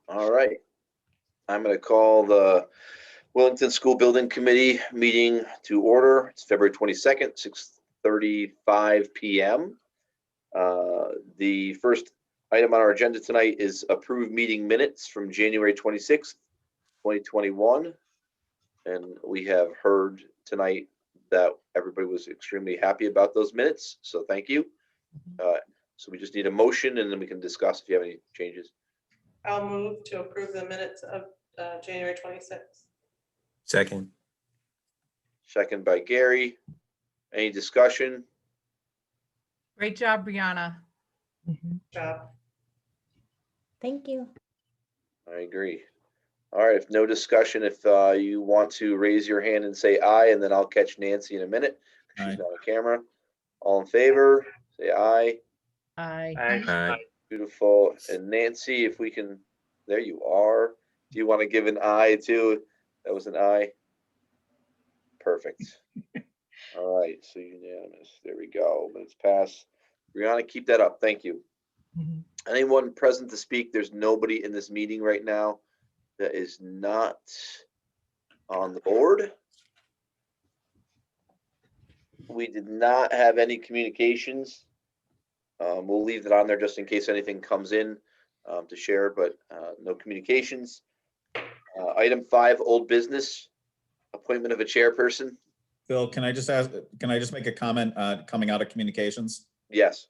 All right. I'm going to call the Willington School Building Committee meeting to order. It's February 22nd, 6:35 p.m. The first item on our agenda tonight is approved meeting minutes from January 26th, 2021. And we have heard tonight that everybody was extremely happy about those minutes. So thank you. So we just need a motion and then we can discuss if you have any changes. I'll move to approve the minutes of January 26th. Second. Second by Gary. Any discussion? Great job, Brianna. Job. Thank you. I agree. All right, if no discussion, if you want to raise your hand and say aye, and then I'll catch Nancy in a minute. She's Aye. not on camera. All in favor, say aye. Aye. Aye. Beautiful. And Nancy, if we can, there you are. Do you want to give an aye too? That was an aye. Perfect. All right, so unanimous. There we go. Minutes pass. Brianna, keep that up. Thank you. Mhm. Anyone present to speak? There's nobody in this meeting right now that is not on the board. We did not have any communications. We'll leave that on there just in case anything comes in to share, but no communications. Item 5, old business, appointment of a chairperson. Phil, can I just make a comment coming out of communications? Yes.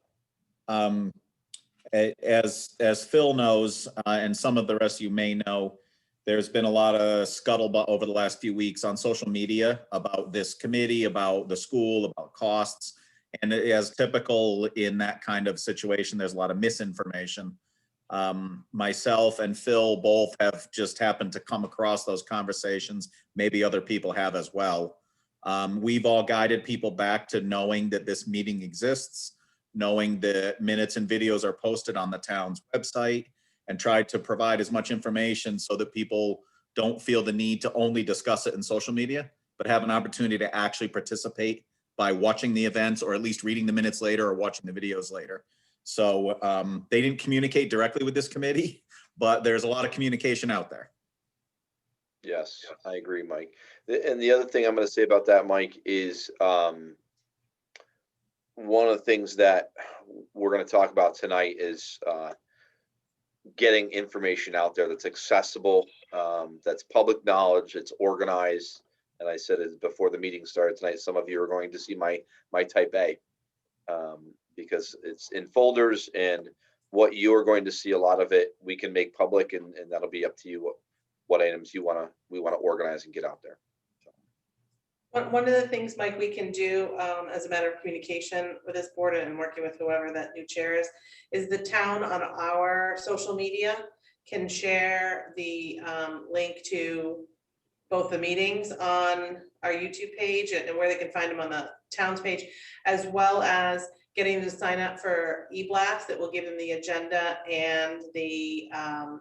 As Phil knows, and some of the rest of you may know, there's been a lot of scuttlebutt over the last few weeks on social media about this committee, about the school, about costs. And as typical in that kind of situation, there's a lot of misinformation. Myself and Phil both have just happened to come across those conversations. Maybe other people have as well. We've all guided people back to knowing that this meeting exists, knowing that minutes and videos are posted on the town's website, and tried to provide as much information so that people don't feel the need to only discuss it in social media, but have an opportunity to actually participate by watching the events or at least reading the minutes later or watching the videos later. So they didn't communicate directly with this committee, but there's a lot of communication out there. Yes, I agree, Mike. And the other thing I'm going to say about that, Mike, is one of the things that we're going to talk about tonight is getting information out there that's accessible, that's public knowledge, it's organized. And I said it before the meeting started tonight, some of you are going to see my type A because it's in folders, and what you're going to see, a lot of it we can make public, and that'll be up to you what items we want to organize and get out there. One of the things, Mike, we can do as a matter of communication with this board and working with whoever that new chair is the town on our social media can share the link to both the meetings on our YouTube page and where they can find them on the town's page, as well as getting them to sign up for e-blast that will give them the agenda and the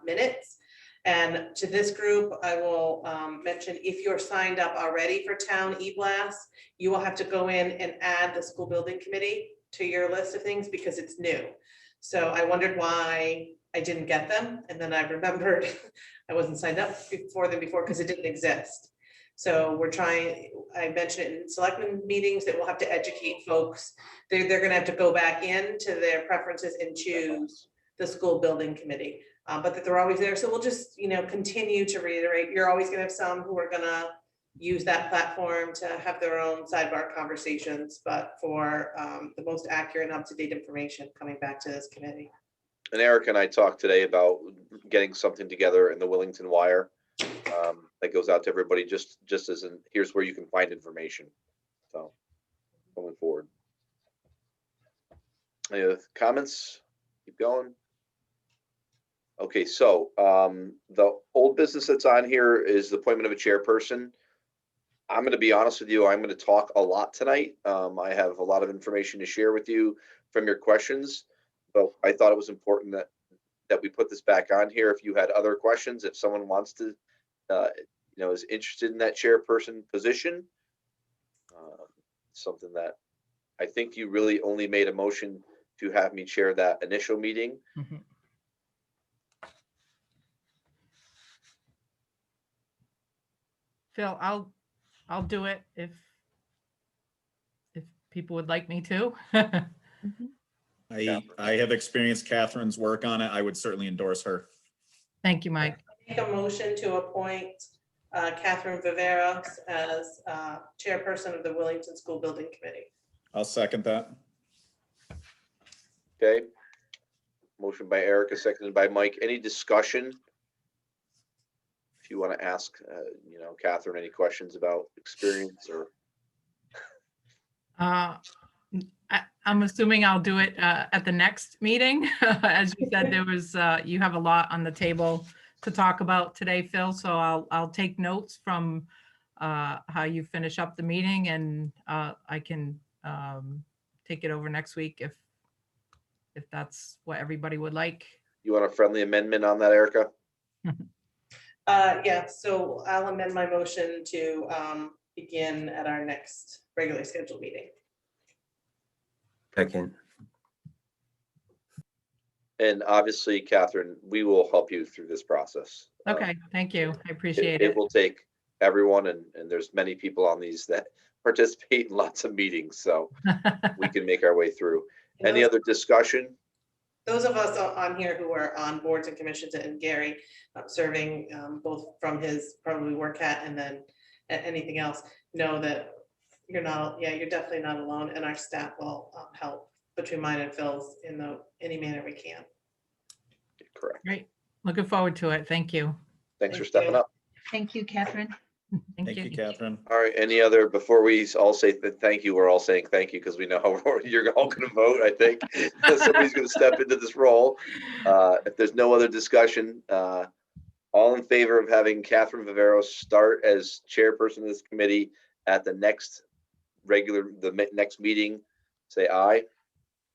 minutes. And to this group, I will mention, if you're signed up already for town e-blast, you will have to go in and add the school building committee to your list of things because it's new. So I wondered why I didn't get them. And then I remembered I wasn't signed up before because it didn't exist. So we're trying, I mentioned it in selectmen meetings that we'll have to educate folks. They're gonna have to go back into their preferences and choose the school building committee. But that they're always there. So we'll just, continue to reiterate, you're always gonna have some who are gonna use that platform to have their own sidebar conversations, but for the most accurate and up-to-date information coming back to this committee. And Eric and I talked today about getting something together in the Willington Wire that goes out to everybody, just as in, here's where you can find information. So going forward. Any other comments? Keep going. Okay, so the old business that's on here is the appointment of a chairperson. I'm going to be honest with you, I'm going to talk a lot tonight. I have a lot of information to share with you from your questions, but I thought it was important that we put this back on here. If you had other questions, if someone wants to, is interested in that chairperson position, something that I think you really only made a motion to have me chair that initial meeting. Mhm. Phil, I'll do it if people would like me to. I have experienced Catherine's work on it. I would certainly endorse her. Thank you, Mike. Make a motion to appoint Catherine Viveros as chairperson of the Willington School Building Committee. I'll second that. Okay. Motion by Erica, seconded by Mike. Any discussion? If you want to ask, Catherine, any questions about experience or? I'm assuming I'll do it at the next meeting. As you said, you have a lot on the table to talk about today, Phil, so I'll take notes from how you finish up the meeting, and I can take it over next week if that's what everybody would like. You want a friendly amendment on that, Erica? Yeah, so I'll amend my motion to begin at our next regularly scheduled meeting. Second. And obviously, Catherine, we will help you through this process. Okay, thank you. I appreciate It it. will take everyone, and there's many people on these that participate in lots of meetings, so we can make our way through. Any other discussion? Those of us on here who are on boards and commissions, and Gary serving both from his probably work hat and then anything else, know that you're definitely not alone, and our staff will help between mine and Phil's in any manner we can. Correct. Great. Looking forward to it. Thank you. Thanks for Thank stepping you. up. Thank you, Catherine. Thank you, Catherine. All right, any other, before we all say thank you, we're all saying thank you because we know how you're all going to vote, I think. Somebody's going to step into this role. If there's no other discussion, all in favor of having Catherine Viveros start as chairperson of this committee at the next next meeting, say aye.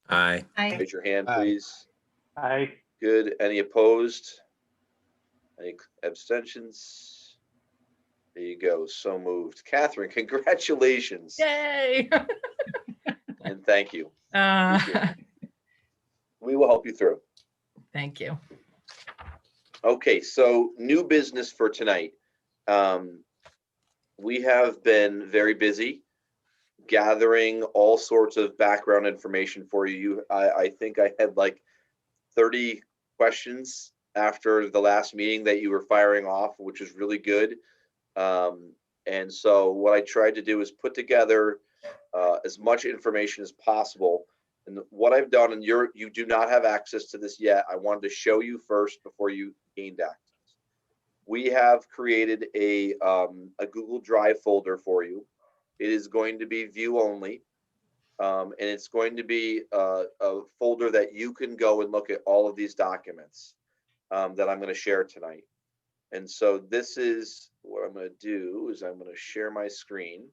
Aye. Aye. Raise your hand, Aye. please. Aye. Good. Any opposed? Any abstentions? There you go. So moved. Catherine, congratulations. Yay. And thank you. We will help you through. Thank you. Okay, so new business for tonight. We have been very busy gathering all sorts of background information for you. I think I had like 30 questions after the last meeting that you were firing off, which is really good. And so what I tried to do is put together as much information as possible. And what I've done, and you do not have access to this yet, I wanted to show you first before you gained access. We have created a Google Drive folder for you. It is going to be view only. And it's going to be a folder that you can go and look at all of these documents that I'm going to share tonight. And so this is what I'm going to do is I'm going to share my screen.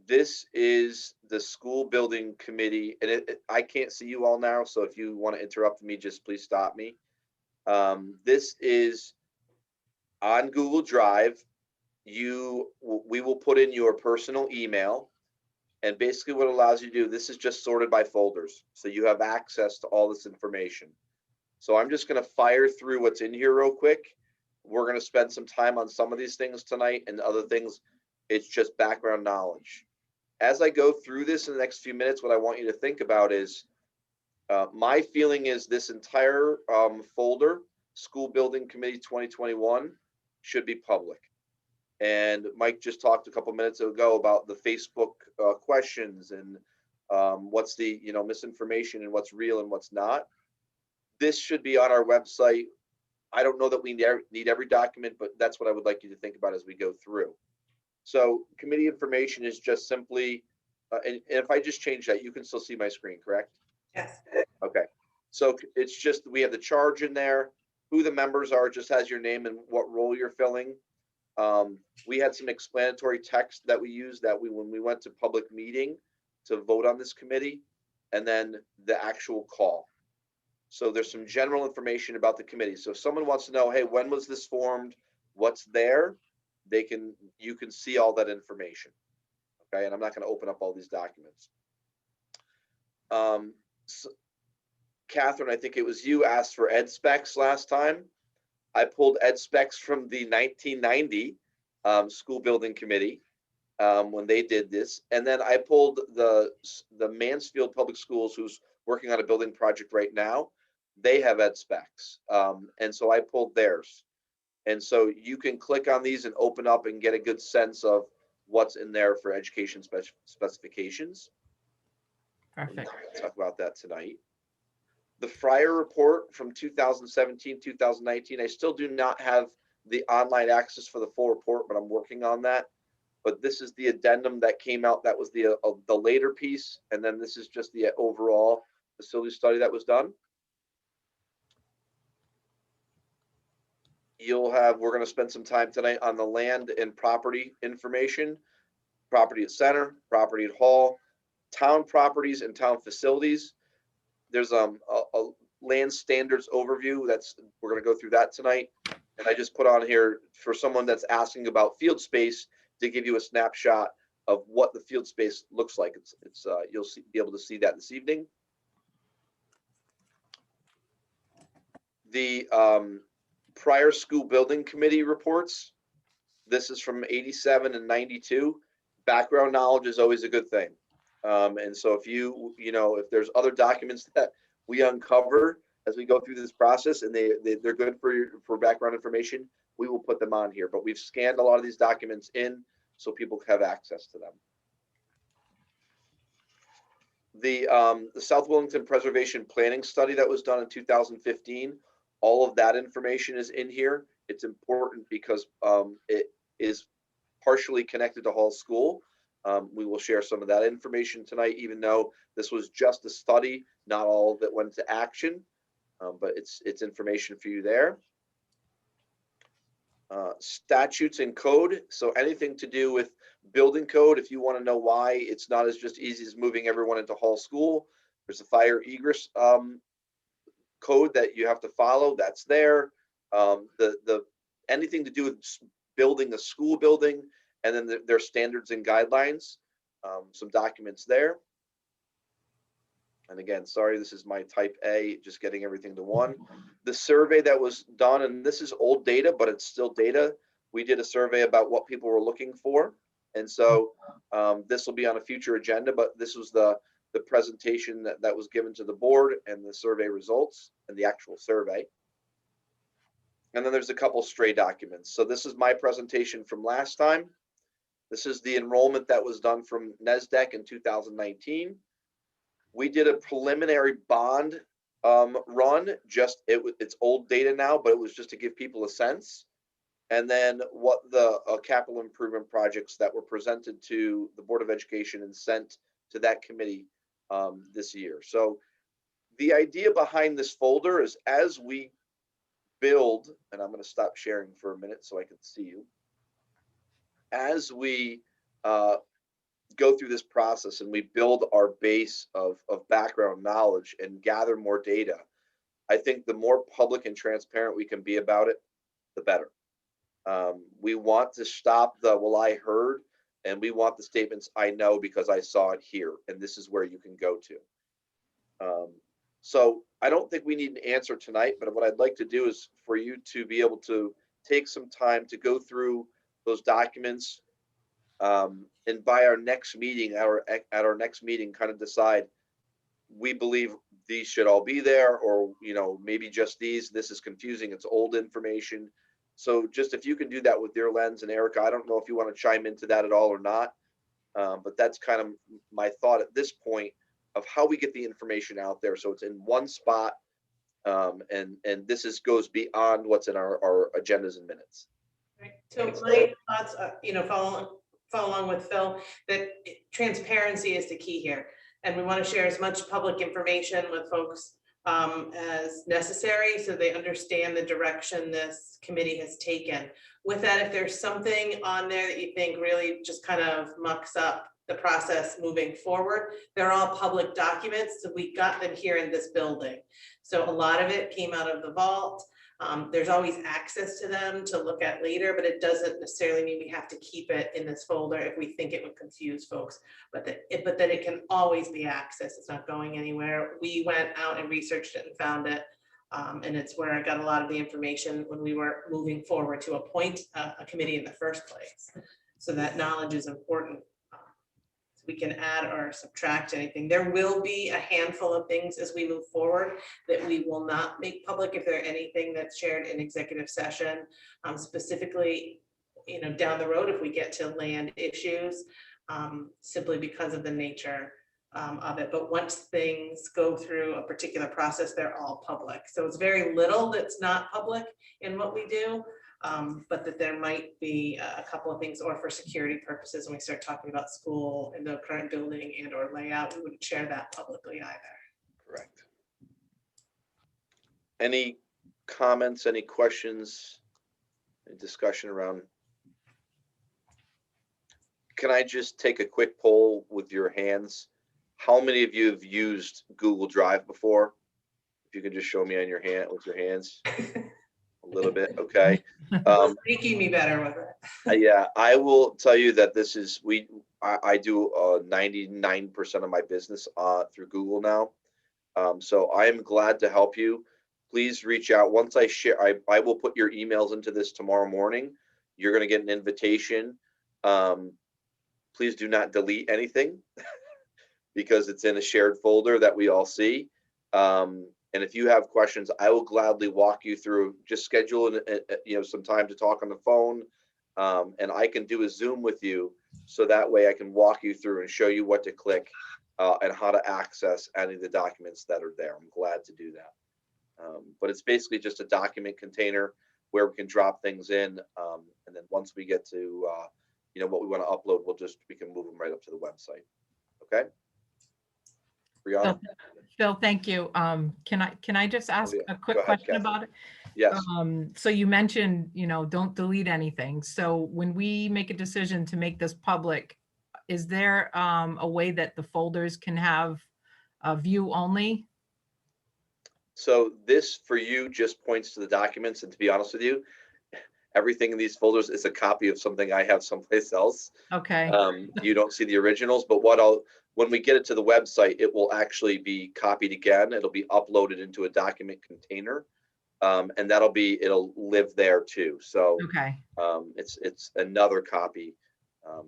This is the school building committee, and I can't see you all now, so if you want to interrupt me, just please stop me. This is on Google Drive. We will put in your personal email, and basically what it allows you to do, this is just sorted by folders, so you have access to all this information. So I'm just going to fire through what's in here real quick. We're going to spend some time on some of these things tonight, and other things, it's just background knowledge. As I go through this in the next few minutes, what I want you to think about is my feeling is this entire folder, School Building Committee 2021, should be public. And Mike just talked a couple minutes ago about the Facebook questions and what's the misinformation and what's real and what's not. This should be on our website. I don't know that we need every document, but that's what I would like you to think about as we go through. So committee information is just simply, and if I just change that, you can still see my screen, correct? Yes. Okay. So it's just, we have the charge in there, who the members are, just has your name and what role you're filling. We had some explanatory text that we used when we went to public meeting to vote on this committee, and then the actual call. So there's some general information about the committee. So if someone wants to know, hey, when was this formed? What's there? You can see all that information. Okay, and I'm not going to open up all these documents. So, Catherine, I think it was you asked for ed specs last time. I pulled ed specs from the 1990 School Building Committee when they did this. And then I pulled the Mansfield Public Schools, who's working on a building project right now. They have ed specs. And so I pulled theirs. And so you can click on these and open up and get a good sense of what's in there for education specifications. Perfect. We'll talk about that tonight. The Fryer report from 2017, 2019, I still do not have the online access for the full report, but I'm working on that. But this is the addendum that came out. That was the later piece. And then this is just the overall facility study that was done. We're going to spend some time tonight on the land and property information, property at center, property at hall, town properties and town facilities. There's a land standards overview. We're going to go through that tonight. And I just put on here for someone that's asking about field space to give you a snapshot of what the field space looks like. You'll be able to see that this evening. The prior school building committee reports. This is from 87 and 92. Background knowledge is always a good thing. And so if there's other documents that we uncover as we go through this process and they're good for background information, we will put them on here. But we've scanned a lot of these documents in so people have access to them. The South Willington Preservation Planning Study that was done in 2015, all of that information is in here. It's important because it is partially connected to Hall School. We will share some of that information tonight, even though this was just a study, not all of it went to action, but it's information for you there. Statutes and code. So anything to do with building code, if you want to know why it's not as just easy as moving everyone into Hall School, there's a fire egress code that you have to follow. That's there. Anything to do with building a school building, and then their standards and guidelines, some documents there. And again, sorry, this is my type A, just getting everything to one. The survey that was done, and this is old data, but it's still data. We did a survey about what people were looking for. And so this will be on a future agenda, but this was the presentation that was given to the board and the survey results and the actual survey. And then there's a couple stray documents. So this is my presentation from last time. This is the enrollment that was done from NESDEC in 2019. We did a preliminary bond run. It's old data now, but it was just to give people a sense. And then what the capital improvement projects that were presented to the Board of Education and sent to that committee this year. So the idea behind this folder is as we build, and I'm going to stop sharing for a minute so I can see you. As we go through this process and we build our base of background knowledge and gather more data, I think the more public and transparent we can be about it, the better. We want to stop the, well, I heard, and we want the statements, I know because I saw it here, and this is where you can go to. So I don't think we need an answer tonight, but what I'd like to do is for you to be able to take some time to go through those documents, and by our next meeting, at our next meeting, kind of decide, we believe these should all be there, or maybe just these. This is confusing. It's old information. So just if you can do that with your lens, and Erica, I don't know if you want to chime into that at all or not, but that's kind of my thought at this point of how we get the information out there, so it's in one spot, and this goes beyond what's in our agendas and minutes. Right. So my thoughts, follow along with Phil, that transparency is the key here. And we want to share as much public information with folks as necessary so they understand the direction this committee has taken. With that, if there's something on there that you think really just kind of mucks up the process moving forward, they're all public documents. So we got them here in this building. So a lot of it came out of the vault. There's always access to them to look at later, but it doesn't necessarily mean we have to keep it in this folder if we think it would confuse folks, but that it can always be accessed. It's not going anywhere. We went out and researched it and found it And it's where I got a lot of the information when we were moving forward to appoint a committee in the first place. So that knowledge is important. So we can add or subtract anything. There will be a handful of things as we move forward that we will not make public if there anything that's shared in executive session, specifically, down the road if we get to land issues, simply because of the nature of it. But once things go through a particular process, they're all public. So it's very little that's not public in what we do, but that there might be a couple of things, or for security purposes, when we start talking about school and the current building and or layout, we wouldn't share that publicly either. Correct. Any comments, any questions, any discussion around? Can I just take a quick poll with your hands? How many of you have used Google Drive before? If you can just show me on your hand with your hands. A little bit, okay. Making me better with it. Yeah, I will tell you that this is, I do 99% of my business through Google now. So I am glad to help you. Please reach out. Once I share, I will put your emails into this tomorrow morning. You're gonna get an invitation. Please do not delete anything because it's in a shared folder that we all see. And if you have questions, I will gladly walk you through. Just schedule some time to talk on the phone, and I can do a Zoom with you, so that way I can walk you through and show you what to click and how to access any of the documents that are there. I'm glad to do that. But it's basically just a document container where we can drop things in, and then once we get to what we want to upload, we can move them right up to the website. Okay. Brianna? Phil, thank you. Can I just ask a quick Go ahead, question Kathy. about it? Yes. So you mentioned, don't delete anything. So when we make a decision to make this public, is there a way that the folders can have a view only? So this for you just points to the documents, and to be honest with you, everything in these folders is a copy of something I have someplace else. Okay. You don't see the originals, but when we get it to the website, it will actually be copied again. It'll be uploaded into a document container, and it'll live there too. So Okay. it's another copy.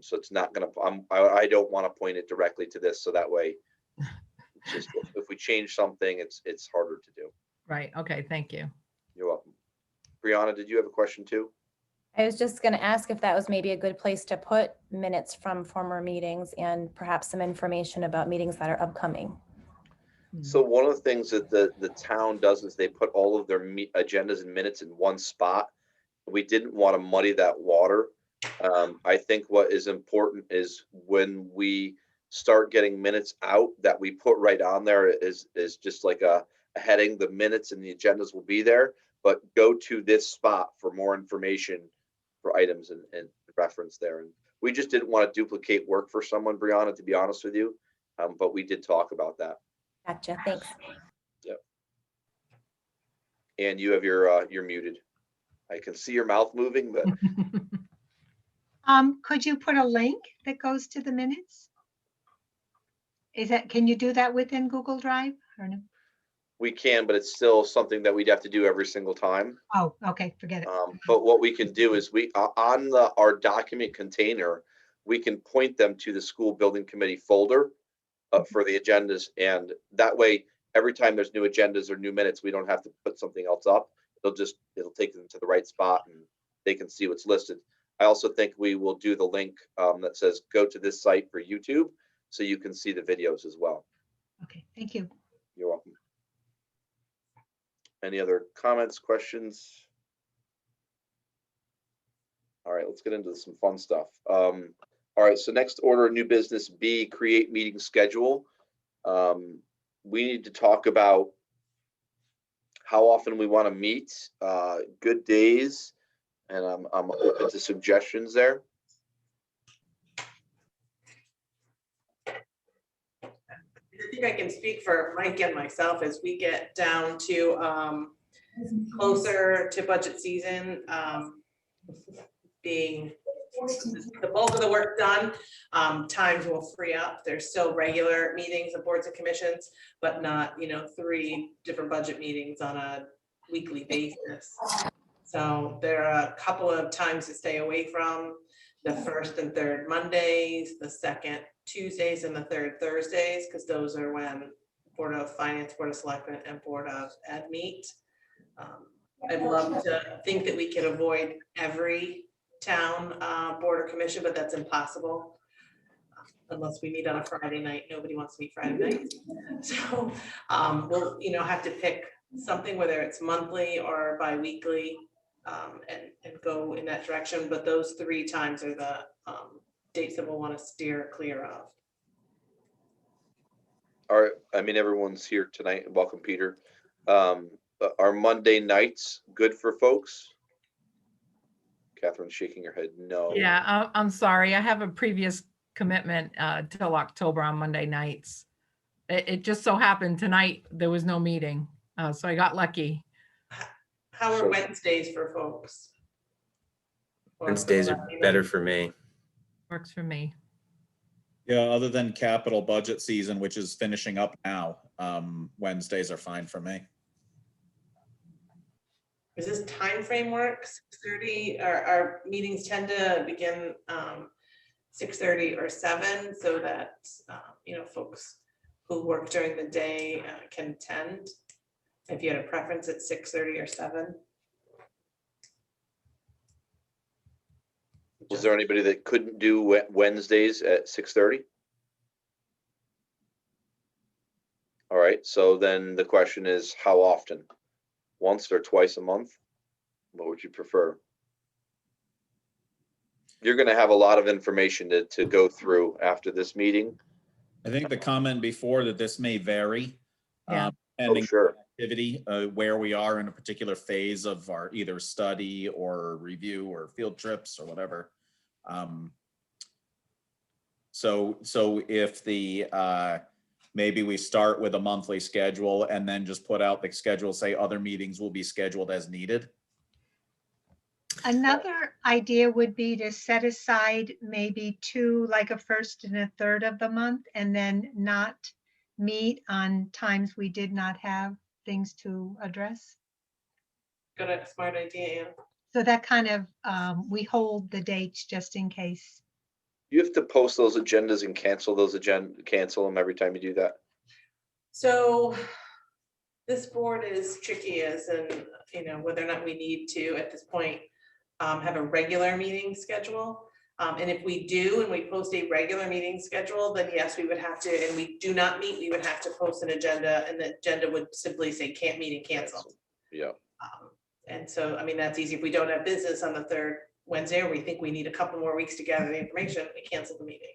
So it's not gonna. I don't want to point it directly to this, so that way, it's just if we change something, it's harder to do. Right. Okay. Thank you. You're welcome. Brianna, did you have a question too? I was just going to ask if that was maybe a good place to put minutes from former meetings and perhaps some information about meetings that are upcoming. So one of the things that the town does is they put all of their agendas and minutes in one spot. We didn't want to muddy that water. I think what is important is when we start getting minutes out, that we put right on there is just like a heading. The minutes and the agendas will be there, but go to this spot for more information for items and reference there. And we just didn't want to duplicate work for someone, Brianna, to be honest with you. But we did talk about that. Gotcha. Thanks. Yep. And you have you're muted. I can see your mouth moving, but could you put a link that goes to the minutes? Can you do that within Google Drive or no? we can, but it's still something that we'd have to do every single time. Oh, okay, forget it. But what we can do is on our document container, we can point them to the school building committee folder for the agendas. And that way, every time there's new agendas or new minutes, we don't have to put something else up. It'll take them to the right spot and they can see what's listed. I also think we will do the link that says go to this site for YouTube, so you can see the videos as well. Okay, thank you. You're welcome. Any other comments, questions? All right, let's get into some fun stuff. All right, so next order of new business B, create meeting schedule. We need to talk about how often we want to meet, good days, and I'm open to suggestions there. I think I can speak for Mike and myself as we get down to closer to budget season, being the bulk of the work done, times will free up. There's still regular meetings of boards and commissions, but not, 3 different budget meetings on a weekly basis. So there are a couple of times to stay away from: the first and third Mondays, the second Tuesdays, and the third Thursdays, because those are when Board of Finance, Board of Selectmen, and Board of Ed meet. I'd love to think that we could avoid every town board or commission, but that's impossible. Unless we meet on a Friday night. Nobody wants to meet Friday night. So we'll have to pick something, whether it's monthly or bi-weekly, and go in that direction. But those 3 times are the dates that we'll want to steer clear of. All right, everyone's here tonight. Welcome, Peter. Are Monday nights good for folks? Catherine's shaking her head no. Yeah, I'm sorry. I have a previous commitment till October on Monday nights. It just so happened tonight there was no meeting, so I got lucky. How are Wednesdays for folks? Wednesdays are better for me. Works for me. Yeah, other than capital budget season, which is finishing up now, Wednesdays are fine for me. Is this time frame work? 6:30, our meetings tend to begin 6:30 or 7, so that folks who work during the day can attend. If you had a preference at 6:30 or 7. Was there anybody that couldn't do Wednesdays at 6:30? All right, so then the question is, how often? Once or twice a month? What would you prefer? You're going to have a lot of information to go through after this meeting. I think the comment before that this may vary. Yeah. Depending sure. on activity, where we are in a particular phase of our either study or review or field trips or whatever. So if the maybe we start with a monthly schedule and then just put out the schedule, say other meetings will be scheduled as needed. Another idea would be to set aside maybe 2, like a first and a third of the month, and then not meet on times we did not have things to address. Got a smart idea, Ann. So that kind of, we hold the dates just in case. You have to post those agendas and cancel them every time you do that. So this board is tricky as in, whether or not we need to, at this point, have a regular meeting schedule. And if we do, and we post a regular meeting schedule, then yes, we would have to, and we do not meet, we would have to post an agenda, and the agenda would simply say can't meet and cancel. Yeah. And so, that's easy. If we don't have business on the 3rd Wednesday, or we think we need a couple more weeks to gather the information, we cancel the meeting.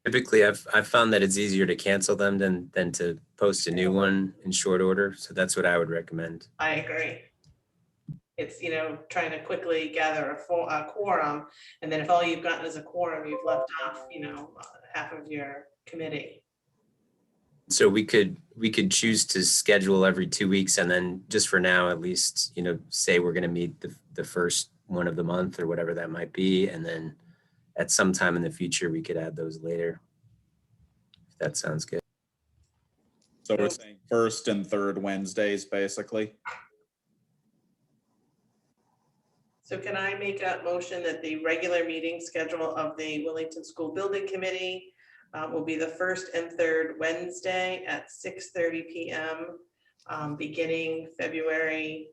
Typically, I've found that it's easier to cancel them than to post a new one in short order. So that's what I would recommend. I agree. It's, trying to quickly gather a quorum, and then if all you've gotten is a quorum, you've left off, half of your committee. So we could choose to schedule every 2 weeks, and then just for now, at least, say we're going to meet the first one of the month or whatever that might be. And then at some time in the future, we could add those later. If that sounds good. So we're saying first and third Wednesdays, basically. So can I make a motion that the regular meeting schedule of the Willington School Building Committee will be the first and third Wednesday at 6:30 p.m. Beginning February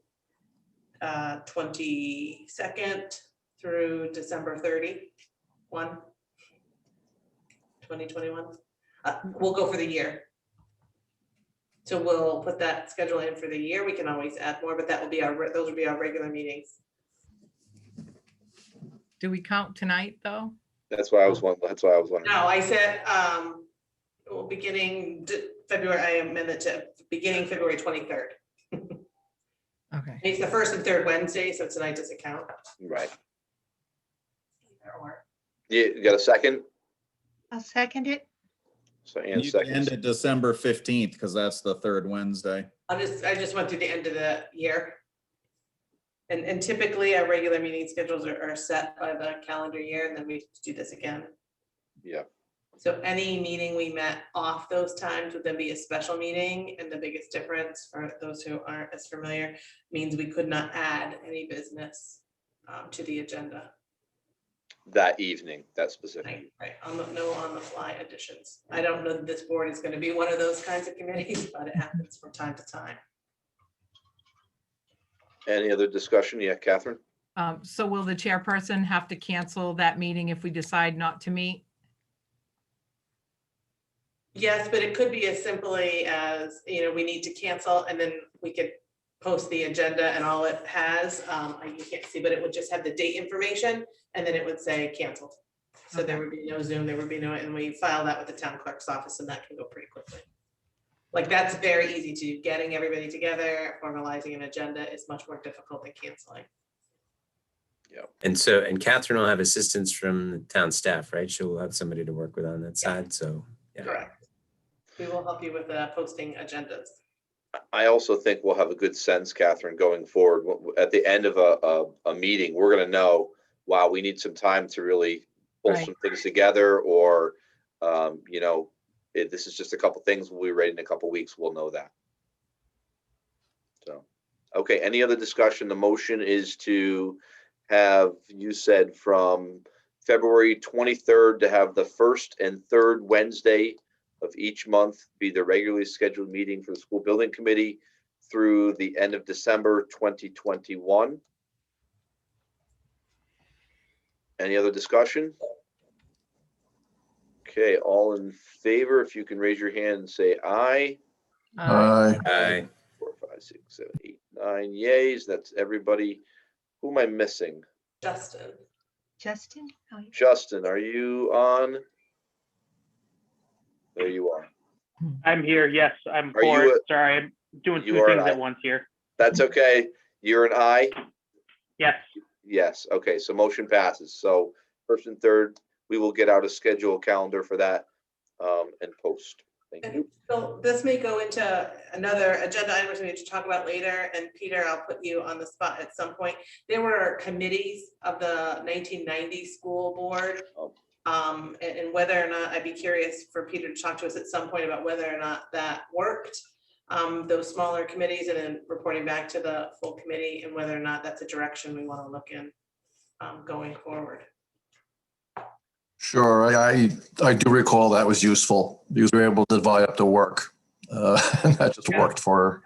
22nd through December 31, 2021. We'll go for the year. So we'll put that schedule in for the year. We can always add more, but that will be those will be our regular meetings. Do we count tonight, though? That's why I was wondering. No, I said, well, beginning February, I amended to beginning February 23rd. Okay. It's the first and third Wednesday, so tonight doesn't count. Right. Or- You got a second? I'll second it. So Ann You can end seconds. at December 15th because that's the third Wednesday. I just went through the end of the year. And typically our regular meeting schedules are set by the calendar year, and then we do this again. Yeah. So any meeting we met off those times would then be a special meeting, and the biggest difference for those who aren't as familiar means we could not add any business to the agenda. That evening, that specific. Right, no on the fly additions. I don't know that this board is going to be one of those kinds of committees, but it happens from time to time. Any other discussion? Yeah, Catherine? So will the chairperson have to cancel that meeting if we decide not to meet? Yes, but it could be as simply as, we need to cancel, and then we could post the agenda, and all it has, you can't see, but it would just have the date information, and then it would say canceled. So there would be no Zoom, there would be no, and we file that with the town clerk's office, and that can go pretty quickly. Like, that's very easy to do. Getting everybody together, formalizing an agenda is much more difficult than canceling. And Catherine will have assistance from the town staff, right? She'll have somebody to work with on that side, so. Yeah. Correct. We will help you with posting agendas. I also think we'll have a good sense, Catherine, going forward. At the end of a meeting, we're going to know, wow, we need some time to really pull Right. some things together, or, if this is just a couple things, we'll be ready in a couple weeks. We'll know that. So, okay. Any other discussion? The motion is to have, you said, from February 23rd to have the first and third Wednesday of each month be the regularly scheduled meeting for the school building committee through the end of December 2021. Any other discussion? Okay, all in favor, if you can raise your hand and say aye. Aye. 4, 5, 6, 7, 8, 9 yays. That's everybody. Who am I missing? Justin. Justin? Oh, yeah. Justin, are you on? There you are. I'm here. Yes, I'm Are for you it. Sorry, I'm doing you two are things an at aye. once here. That's okay. You're an aye? Yes. Yes. Okay, so motion passes. So first and third, we will get out a schedule calendar for that and post. Thank And you. so this may go into another agenda item we need to talk about later. And Peter, I'll put you on the spot at some point. There were committees of the 1990 school board. And whether or not, I'd be curious for Peter to talk to us at some point about whether or not that worked. Those smaller committees, and then reporting back to the full committee, and whether or not that's a direction we want to look in going forward. Sure, I do recall that was useful because we were able to divide up the work. And that just worked for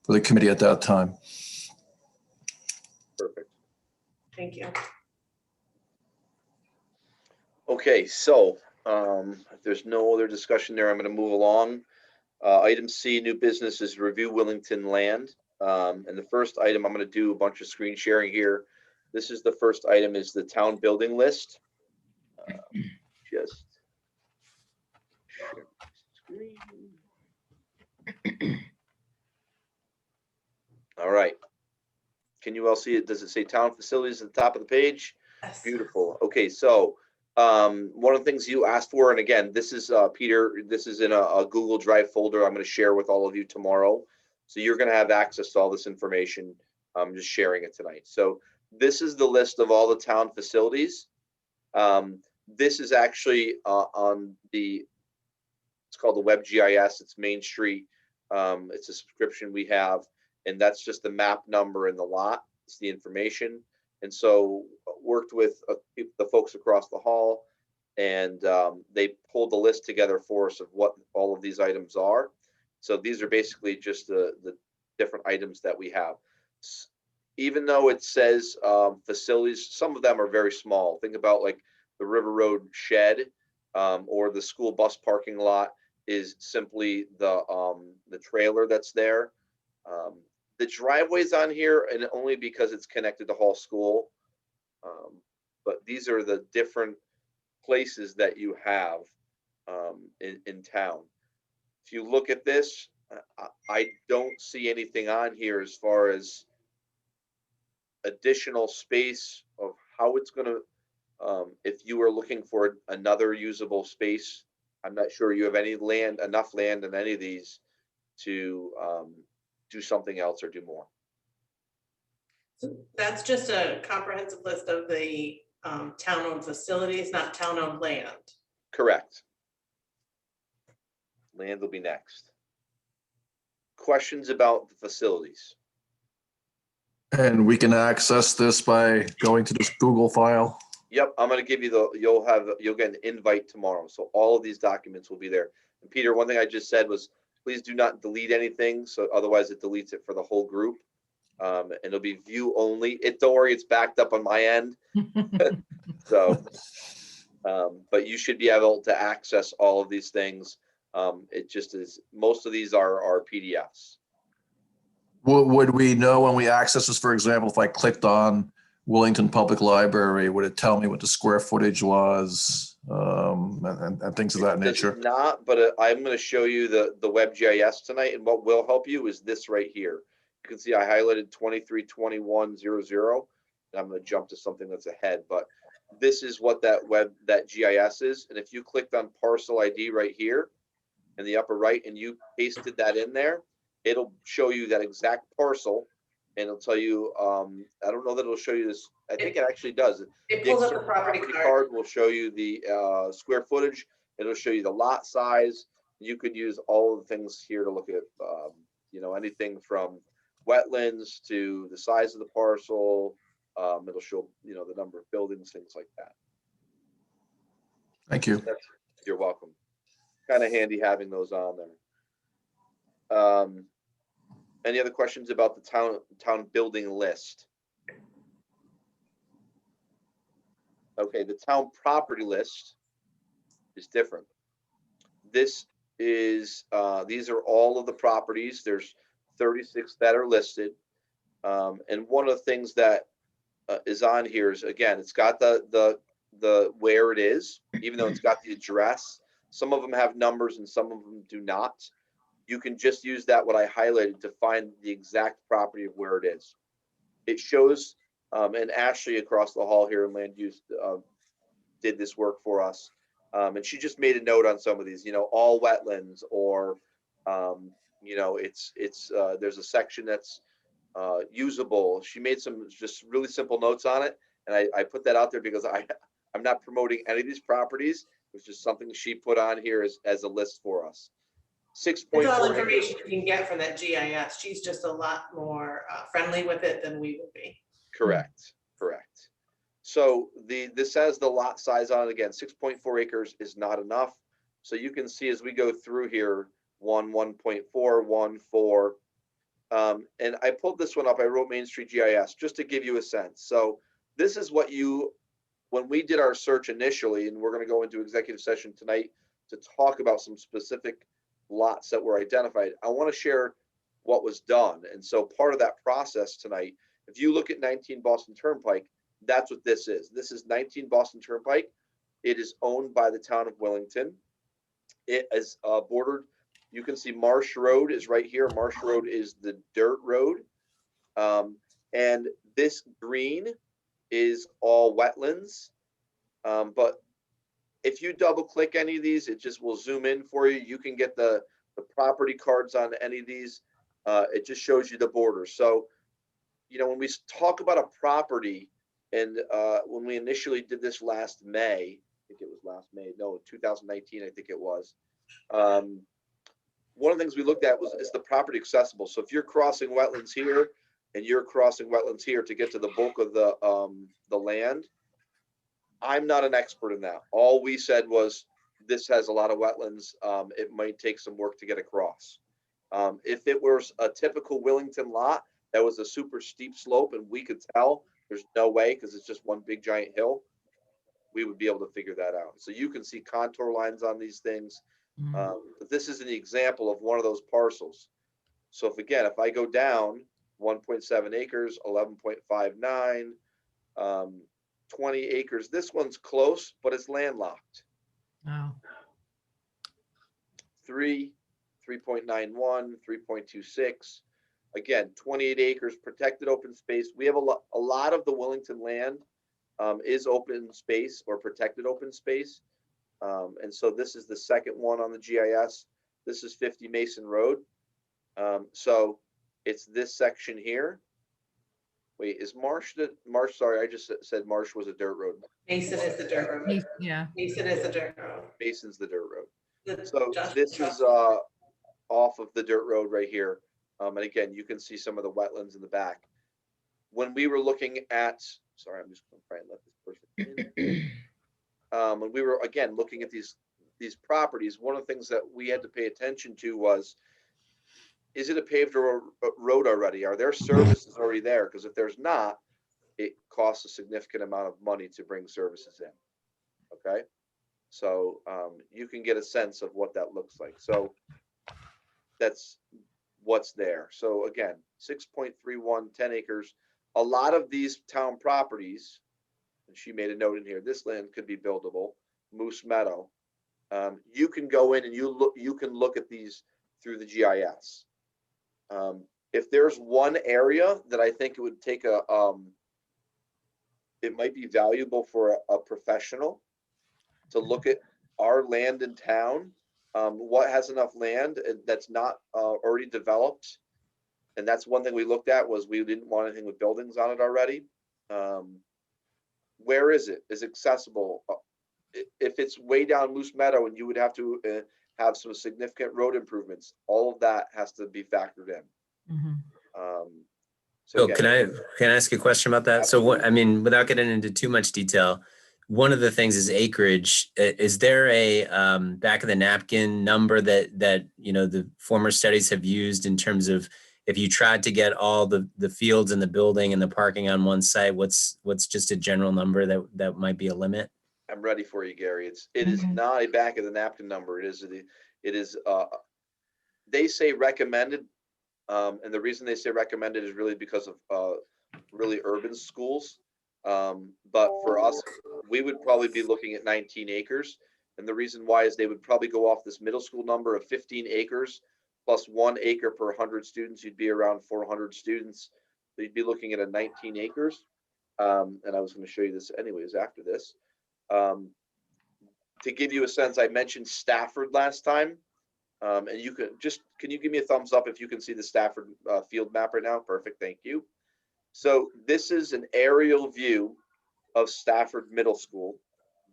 the committee at that time. Perfect. Thank you. Okay, so if there's no other discussion there, I'm going to move along. Item C, new business, is review Willington land. And the first item, I'm going to do a bunch of screen sharing here. This is the first item, is the town building list. Just share my screen. All right. Can you all see it? Does it say town facilities at the top of the page? Yes. Beautiful. Okay, so one of the things you asked for, and again, this is Peter, this is in a Google Drive folder I'm going to share with all of you tomorrow. So you're going to have access to all this information. I'm just sharing it tonight. So this is the list of all the town facilities. This is actually on the, it's called the WebGIS. It's Main Street. It's a subscription we have, and that's just the map number and the lot. It's the information. And so worked with the folks across the hall, and they pulled the list together for us of what all of these items are. So these are basically just the different items that we have. Even though it says facilities, some of them are very small. Think about like the River Road shed or the school bus parking lot is simply the trailer that's there. The driveway's on here, and only because it's connected to Hall School. But these are the different places that you have in town. If you look at this, I don't see anything on here as far as additional space of how it's going to, if you are looking for another usable space, I'm not sure you have enough land in any of these to do something else or do more. That's just a comprehensive list of the town-owned facilities, not town-owned land. Correct. Land will be next. Questions about the facilities? And we can access this by going to this Google file. Yep, I'm gonna give you you'll get an invite tomorrow. So all of these documents will be there. And Peter, one thing I just said was, please do not delete anything. So otherwise it deletes it for the whole group. And it'll be view only. Don't worry, it's backed up on my end. So, but you should be able to access all of these things. It just is, most of these are PDFs. Would we know when we access this, for example, if I clicked on Willington Public Library, would it tell me what the square footage was, and things of that It does nature? not, but I'm going to show you the WebGIS tonight, and what will help you is this right here. You can see I highlighted 232100, and I'm going to jump to something that's ahead, but this is what that GIS is. And if you clicked on parcel ID right here in the upper right, and you pasted that in there, it'll show you that exact parcel, and it'll tell you, I don't know that it'll show you this. I think it actually does. It pulls up the property card. Will show you the square footage. It'll show you the lot size. You could use all of the things here to look at, anything from wetlands to the size of the parcel. It'll show, the number of buildings, things like that. Thank you. You're welcome. Kind of handy having those on there. Any other questions about the town building list? Okay, the town property list is different. This is, these are all of the properties. There's 36 that are listed. And one of the things that is on here is, again, it's got the where it is, even though it's got the address. Some of them have numbers and some of them do not. You can just use that, what I highlighted, to find the exact property of where it is. It shows, and Ashley across the hall here in land use did this work for us. And she just made a note on some of these, all wetlands, or, there's a section that's usable. She made some just really simple notes on it. And I put that out there because I'm not promoting any of these properties. It's just something she put on here as a list for us. 6.4 It's all acres. information you can get from that GIS. She's just a lot more friendly with it than we would be. Correct. So this has the lot size on it. Again, 6.4 acres is not enough. So you can see as we go through here, 1.4, 1, 4. And I pulled this one up. I wrote Main Street GIS just to give you a sense. So this is what when we did our search initially, and we're going to go into executive session tonight to talk about some specific lots that were identified. I want to share what was done. And so part of that process tonight, if you look at 19 Boston Turnpike, that's what this is. This is 19 Boston Turnpike. It is owned by the town of Willington. It is bordered. You can see Marsh Road is right here. Marsh Road is the dirt road. And this green is all wetlands. But if you double click any of these, it just will zoom in for you. You can get the property cards on any of these. It just shows you the border. So, when we talk about a property, and when we initially did this last May, I think it was last May, no, 2019, I think it was. One of the things we looked at is the property accessible. So if you're crossing wetlands here and you're crossing wetlands here to get to the bulk of the land, I'm not an expert in that. All we said was this has a lot of wetlands. It might take some work to get across. If it was a typical Willington lot that was a super steep slope and we could tell there's no way because it's just one big giant hill, we would be able to figure that out. So you can see contour lines on these things. But this is an example of one of those parcels. So if I go down 1.7 acres, 11.59, 20 acres, this one's close, but it's landlocked. Oh. 3.91, 3.26. Again, 28 acres, protected open space. We have a lot of the Willington land is open space or protected open space. And so this is the second one on the GIS. This is 50 Mason Road. So it's this section here. Wait, is Marsh sorry, I just said Marsh was a dirt road. Mason is the dirt road. Yeah, Mason is the dirt road. Mason's the dirt road. The So Josh- this is off of the dirt road right here. And again, you can see some of the wetlands in the back. When we were looking at, sorry, I'm just gonna try and let this person in. When we were, again, looking at these properties, one of the things that we had to pay attention to was, is it a paved road already? Are there services already there? Because if there's not, it costs a significant amount of money to bring services in. Okay, so you can get a sense of what that looks like. So that's what's there. So again, 6.31, 10 acres. A lot of these town properties, and she made a note in here, this land could be buildable. Moose Meadow. You can go in and you can look at these through the GIS. If there's one area that I think it would take it might be valuable for a professional to look at our land in town, what has enough land that's not already developed. And that's one thing we looked at, was we didn't want anything with buildings on it already. Where is it? Is it accessible? If it's way down Moose Meadow and you would have to have some significant road improvements, all of that has to be factored in. mhm. So again, can I ask a question about that? So what, I mean, without getting into too much detail, one of the things is acreage. Is there a back of the napkin number that you know the former studies have used in terms of, if you tried to get all the fields and the building and the parking on one site, what's just a general number that might be a limit? I'm ready for you, Gary. It is Okay. not a back of the napkin number. It is they say recommended. And the reason they say recommended is really because of really urban schools. But for us, we would probably be looking at 19 acres. And the reason why is they would probably go off this middle school number of 15 acres plus 1 acre per 100 students. You'd be around 400 students. So you'd be looking at a 19 acres. And I was going to show you this anyways after this. To give you a sense, I mentioned Stafford last time. And you can you give me a thumbs up if you can see the Stafford Field Map right now? Perfect, thank you. So this is an aerial view of Stafford Middle School,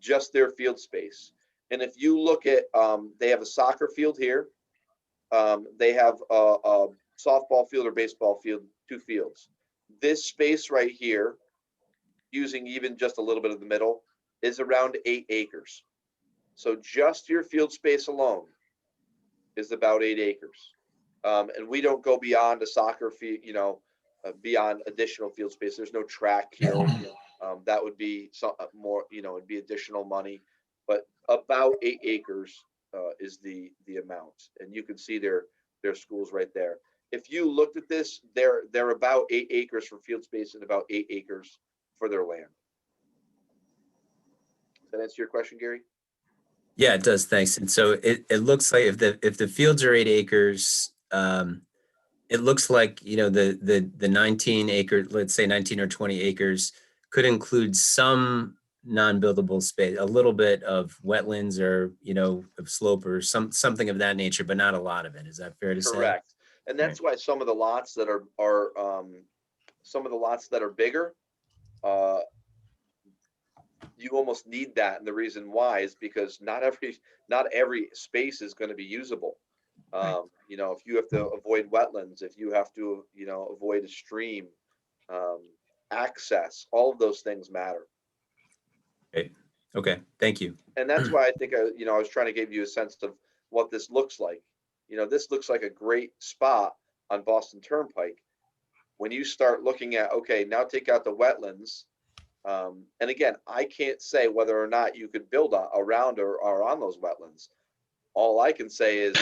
just their field space. And if you look at, they have a soccer field here. They have a softball field or baseball field, 2 fields. This space right here, using even just a little bit of the middle, is around 8 acres. So just your field space alone is about 8 acres. And we don't go beyond a soccer field, beyond additional field space. There's no track here. That would be some more, it'd be additional money, but about 8 acres is the amount. And you can see their schools right there. If you looked at this, they're about 8 acres for field space and about 8 acres for their land. Does that answer your question, Gary? Yeah, it does. Thanks. And so it looks like if the fields are 8 acres, it looks like, the 19 acre, let's say 19 or 20 acres could include some non-buildable space, a little bit of wetlands or, of slope or something of that nature, but not a lot of it. Is that fair to say? Correct. And that's why some of the lots that are bigger, you almost need that. And the reason why is because not every space is going to be usable. If you have to avoid wetlands, if you have to, avoid a stream, access, all of those things matter. Okay. Thank you. And that's why I think, I was trying to give you a sense of what this looks like. This looks like a great spot on Boston Turnpike. When you start looking at, okay, now take out the wetlands. And again, I can't say whether or not you could build around or on those wetlands. All I can say is,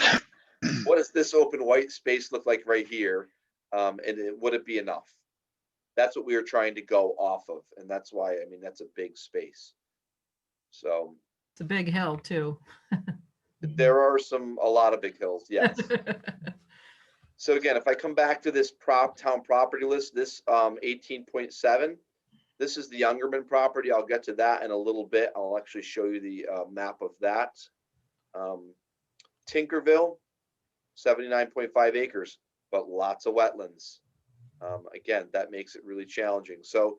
what does this open white space look like right here? And would it be enough? That's what we were trying to go off of. And that's why, that's a big space. So It's a big hill too. there are a lot of big hills, yes. So again, if I come back to this town property list, this 18.7, this is the Youngerman property. I'll get to that in a little bit. I'll actually show you the map of that. Tinkerville, 79.5 acres, but lots of wetlands. Again, that makes it really challenging. So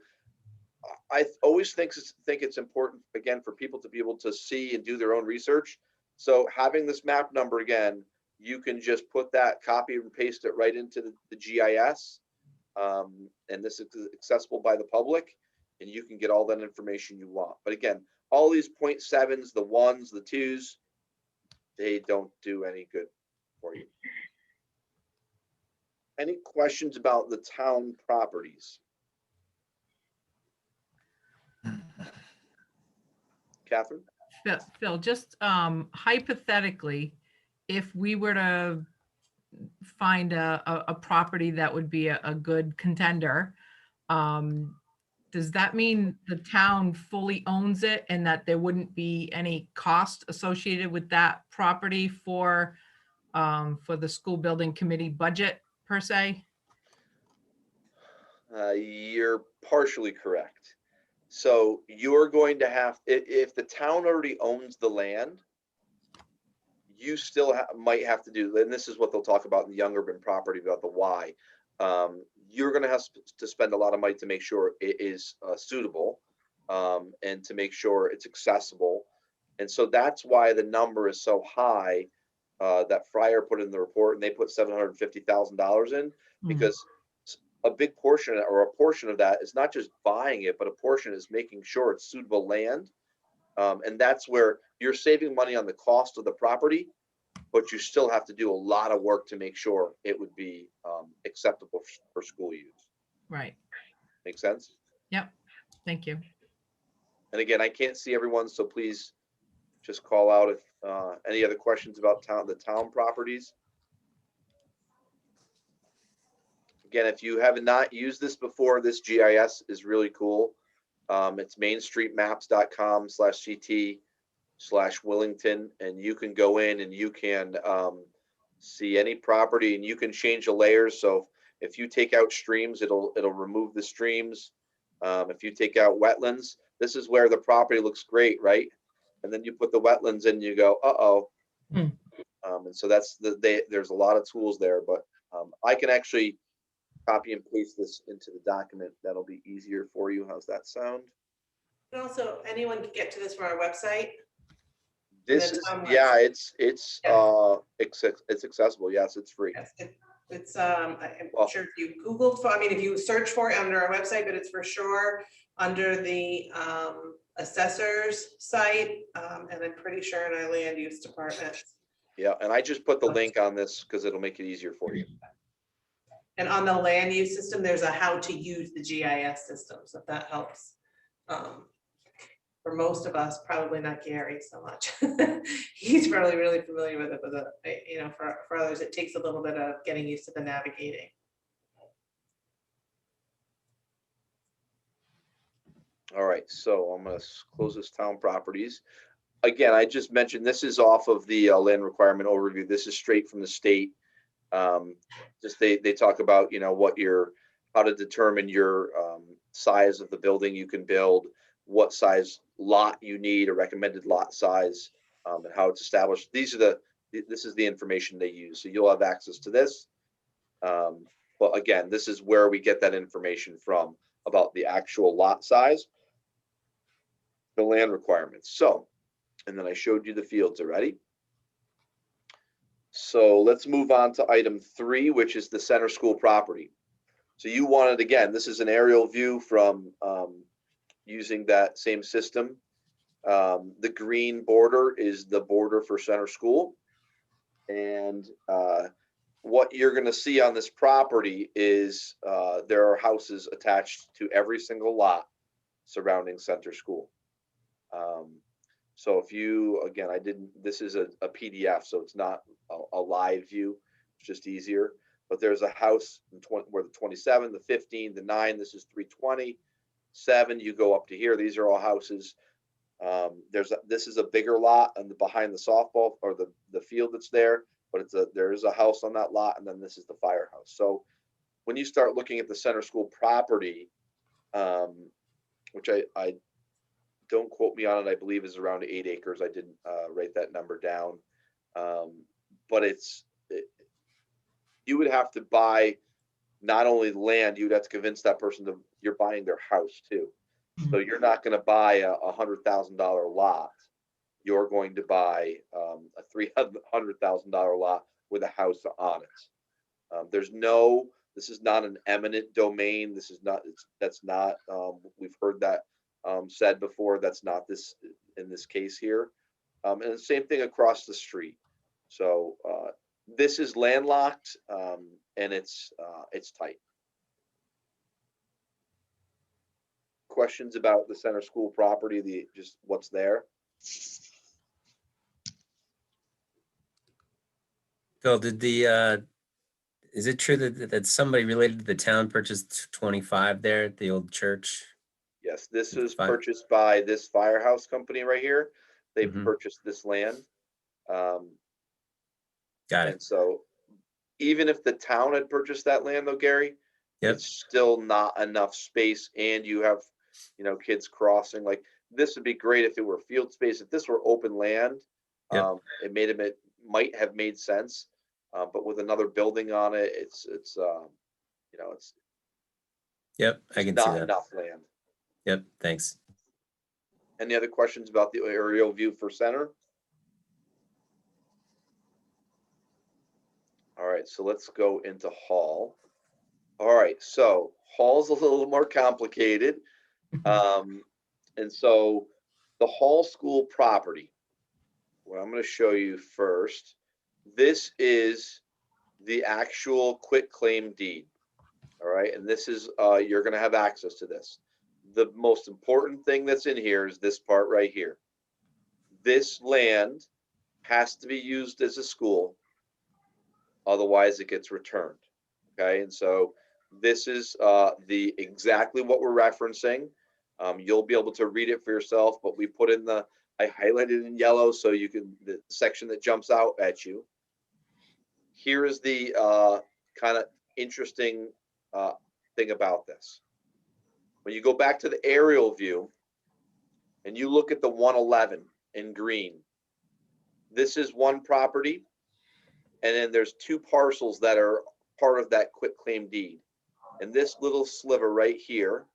I always think it's important, again, for people to be able to see and do their own research. So having this map number, again, you can just put that, copy and paste it right into the GIS. And this is accessible by the public, and you can get all that information you want. But again, all these 0.7s, the 1s, the 2s, they don't do any good for you. Any questions about the town properties? Catherine? Phil, just hypothetically, if we were to find a property that would be a good contender, does that mean the town fully owns it and that there wouldn't be any cost associated with that property for the school building committee budget per se? You're partially correct. So you're going to have, if the town already owns the land, you still might have to do, and this is what they'll talk about in the young urban property about the why. You're going to have to spend a lot of money to make sure it is suitable, and to make sure it's accessible. And so that's why the number is so high that Fryer put in the report, and they put $750,000 in, because a big portion or a portion of that is not just buying it, but a portion is making sure it's suitable land. And that's where you're saving money on the cost of the property, but you still have to do a lot of work to make sure it would be acceptable for school use. Right. Make sense? Yep. Thank you. And again, I can't see everyone, so please just call out if any other questions about the town properties. Again, if you have not used this before, this GIS is really cool. It's mainstreetmaps.com/CT/Willington, and you can go in and you can see any property, and you can change the layers. So if you take out streams, it'll remove the streams. If you take out wetlands, this is where the property looks great, right? And then you put the wetlands in, you go, uh-oh. And so that's there's a lot of tools there, but I can actually copy and paste this into the document. That'll be easier for you. How's that sound? And also, anyone can get to this from our website. This is, yeah, it's accessible. Yes, it's free. Yes, I'm sure if you Googled, I mean, if you search for it under our website, but it's for sure under the assessor's site, and I'm pretty sure in our land use department. Yeah, and I just put the link on this because it'll make it easier for you. And on the land use system, there's a how to use the GIS system, so if that helps. For most of us, probably not Gary so much. He's probably really familiar with it, but you know, for others, it takes a little bit of getting used to the navigating. All right, so I'm going to close this town properties. Again, I just mentioned this is off of the land requirement overview. This is straight from the state. Just they talk about, you know, how to determine your size of the building you can build, what size lot you need, a recommended lot size, and how it's established. This is the information they use. So you'll have access to this. But again, this is where we get that information from about the actual lot size, the land requirements. So, and then I showed you the fields already. So let's move on to item 3, which is the center school property. So you wanted, again, this is an aerial view from using that same system. The green border is the border for center school. And what you're going to see on this property is there are houses attached to every single lot surrounding center school. So if you, again, this is a PDF, so it's not a live view, it's just easier. But there's a house where the 27, the 15, the 9, this is 320, 7, you go up to here. These are all houses. This is a bigger lot and behind the softball or the field that's there, but there is a house on that lot, and then this is the firehouse. So when you start looking at the center school property, which I don't quote me on it, I believe is around 8 acres. I didn't write that number down, but you would have to buy not only land, you'd have to convince that person that you're buying their house too. So you're not going to buy a $100,000 lot. You're going to buy a $300,000 lot with a house on it. This is not an eminent domain. This is not, that's not, we've heard that said before. That's not this in this case here. And the same thing across the street. So this is landlocked and it's tight. Questions about the center school property, just what's there? Phil, is it true that somebody related to the town purchased 25 there at the old church? Yes, this is Fine. purchased by this firehouse company right here. They've Mhm. purchased this land. Got And it. so even if the town had purchased that land though, Gary, Yep. it's still not enough space, and you have, kids crossing. Like, this would be great if it were field space. If this were open land, Yep. it might have made sense. But with another building on it, it's Yep, I can see not that. enough land. Yep, thanks. Any other questions about the aerial view for center? All right, so let's go into Hall. All right, so Hall's a little more complicated. And so the Hall School property, what I'm going to show you first, this is the actual quitclaim deed. All right, and this is, you're going to have access to this. The most important thing that's in here is this part right here. This land has to be used as a school, otherwise it gets returned. Okay, and so this is the exactly what we're referencing. You'll be able to read it for yourself, but we put in I highlighted in yellow so you can, the section that jumps out at you. Here is the kind of interesting thing about this. When you go back to the aerial view and you look at the 111 in green, this is one property, and then there's two parcels that are part of that quitclaim deed. And this little sliver right here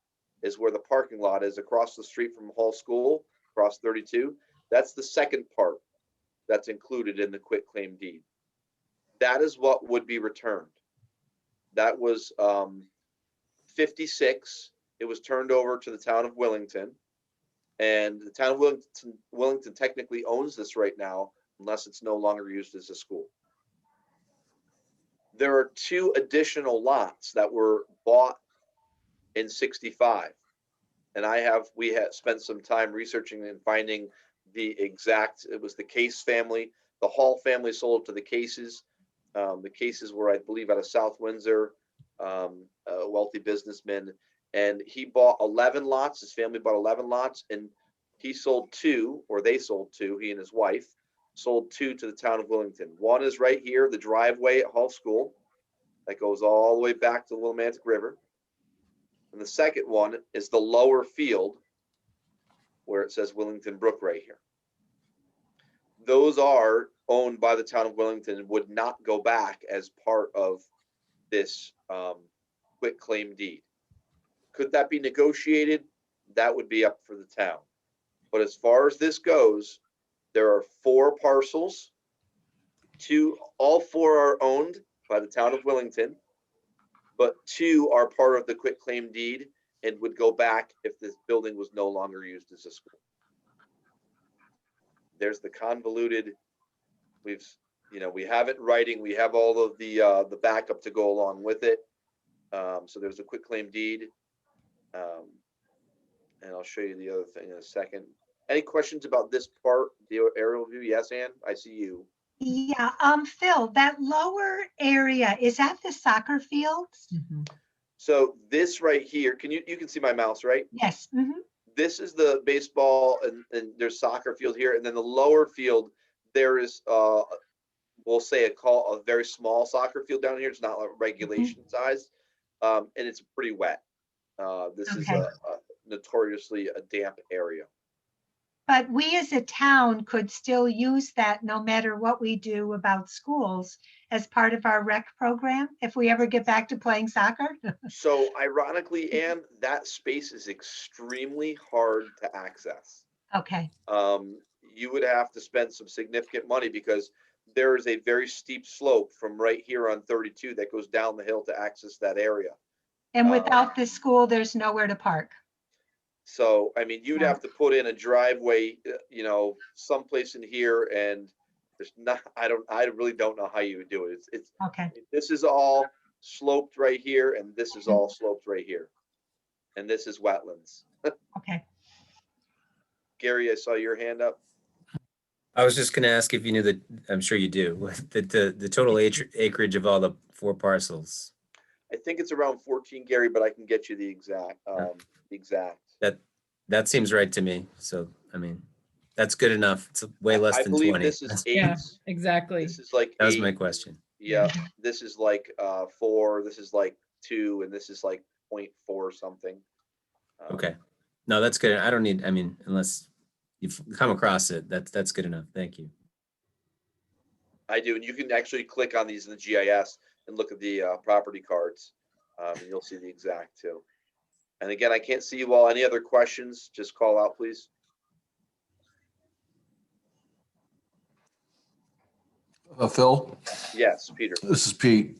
is where the parking lot is across the street from Hall School, across 32. That's the second part that's included in the quitclaim deed. That is what would be returned. That was 56. It was turned over to the town of Willington. And the town of Willington technically owns this right now, unless it's no longer used as a school. There are two additional lots that were bought in 65. And we had spent some time researching and finding the exact, it was the Case family. The Hall family sold to the Cases. The Cases were, I believe, out of South Windsor, a wealthy businessman. And he bought 11 lots. His family bought 11 lots, and he sold two, or they sold two, he and his wife sold two to the town of Willington. One is right here, the driveway at Hall School, that goes all the way back to the Willimantic River. And the second one is the lower field where it says Willington Brook right here. Those are owned by the town of Willington and would not go back as part of this quitclaim deed. Could that be negotiated? That would be up for the town. But as far as this goes, there are 4 parcels. All 4 are owned by the town of Willington, but 2 are part of the quitclaim deed and would go back if this building was no longer used as a school. There's the convoluted, we have it in writing, we have all of the backup to go along with it. So there's a quitclaim deed. And I'll show you the other thing in a second. Any questions about this part, the aerial view? Yes, Ann, I see you. Yeah, Phil, that lower area, is that the soccer fields? So this right here, you can see my mouse, right? Yes. Mhm. This is the baseball and there's soccer field here. And then the lower field, there is, we'll say a very small soccer field down here. It's not like regulation size. And it's pretty wet. This is Okay. a notoriously a damp area. But we as a town could still use that no matter what we do about schools as part of our rec program, if we ever get back to playing soccer. So ironically, Anne, that space is extremely hard to access. Okay, You would have to spend some significant money because there is a very steep slope from right here on 32 that goes down the hill to access that area. and without the school, there's nowhere to park. So, I mean, you'd have to put in a driveway, someplace in here, and there's not, I really don't know how you would do it. It's, Okay, this is all sloped right here, and this is all sloped right here. And this is wetlands. okay. Gary, I saw your hand up. I was just gonna ask if you knew that, I'm sure you do, the total acreage of all the 4 parcels. I think it's around 14, Gary, but I can get you the exact, exact. That seems right to me. So, I mean, that's good enough. It's way less I than believe 20. this is 8. Yeah, exactly. This is like That was 8. my question. Yeah, this is like 4, this is like 2, and this is like 0.4 something. Okay. No, that's good. I don't need, I mean, unless you've come across it, that's good enough. Thank you. I do, and you can actually click on these in the GIS and look at the property cards, and you'll see the exact too. And again, I can't see you all. Any other questions? Just call out, please. Phil, Yes, Peter. this is Pete.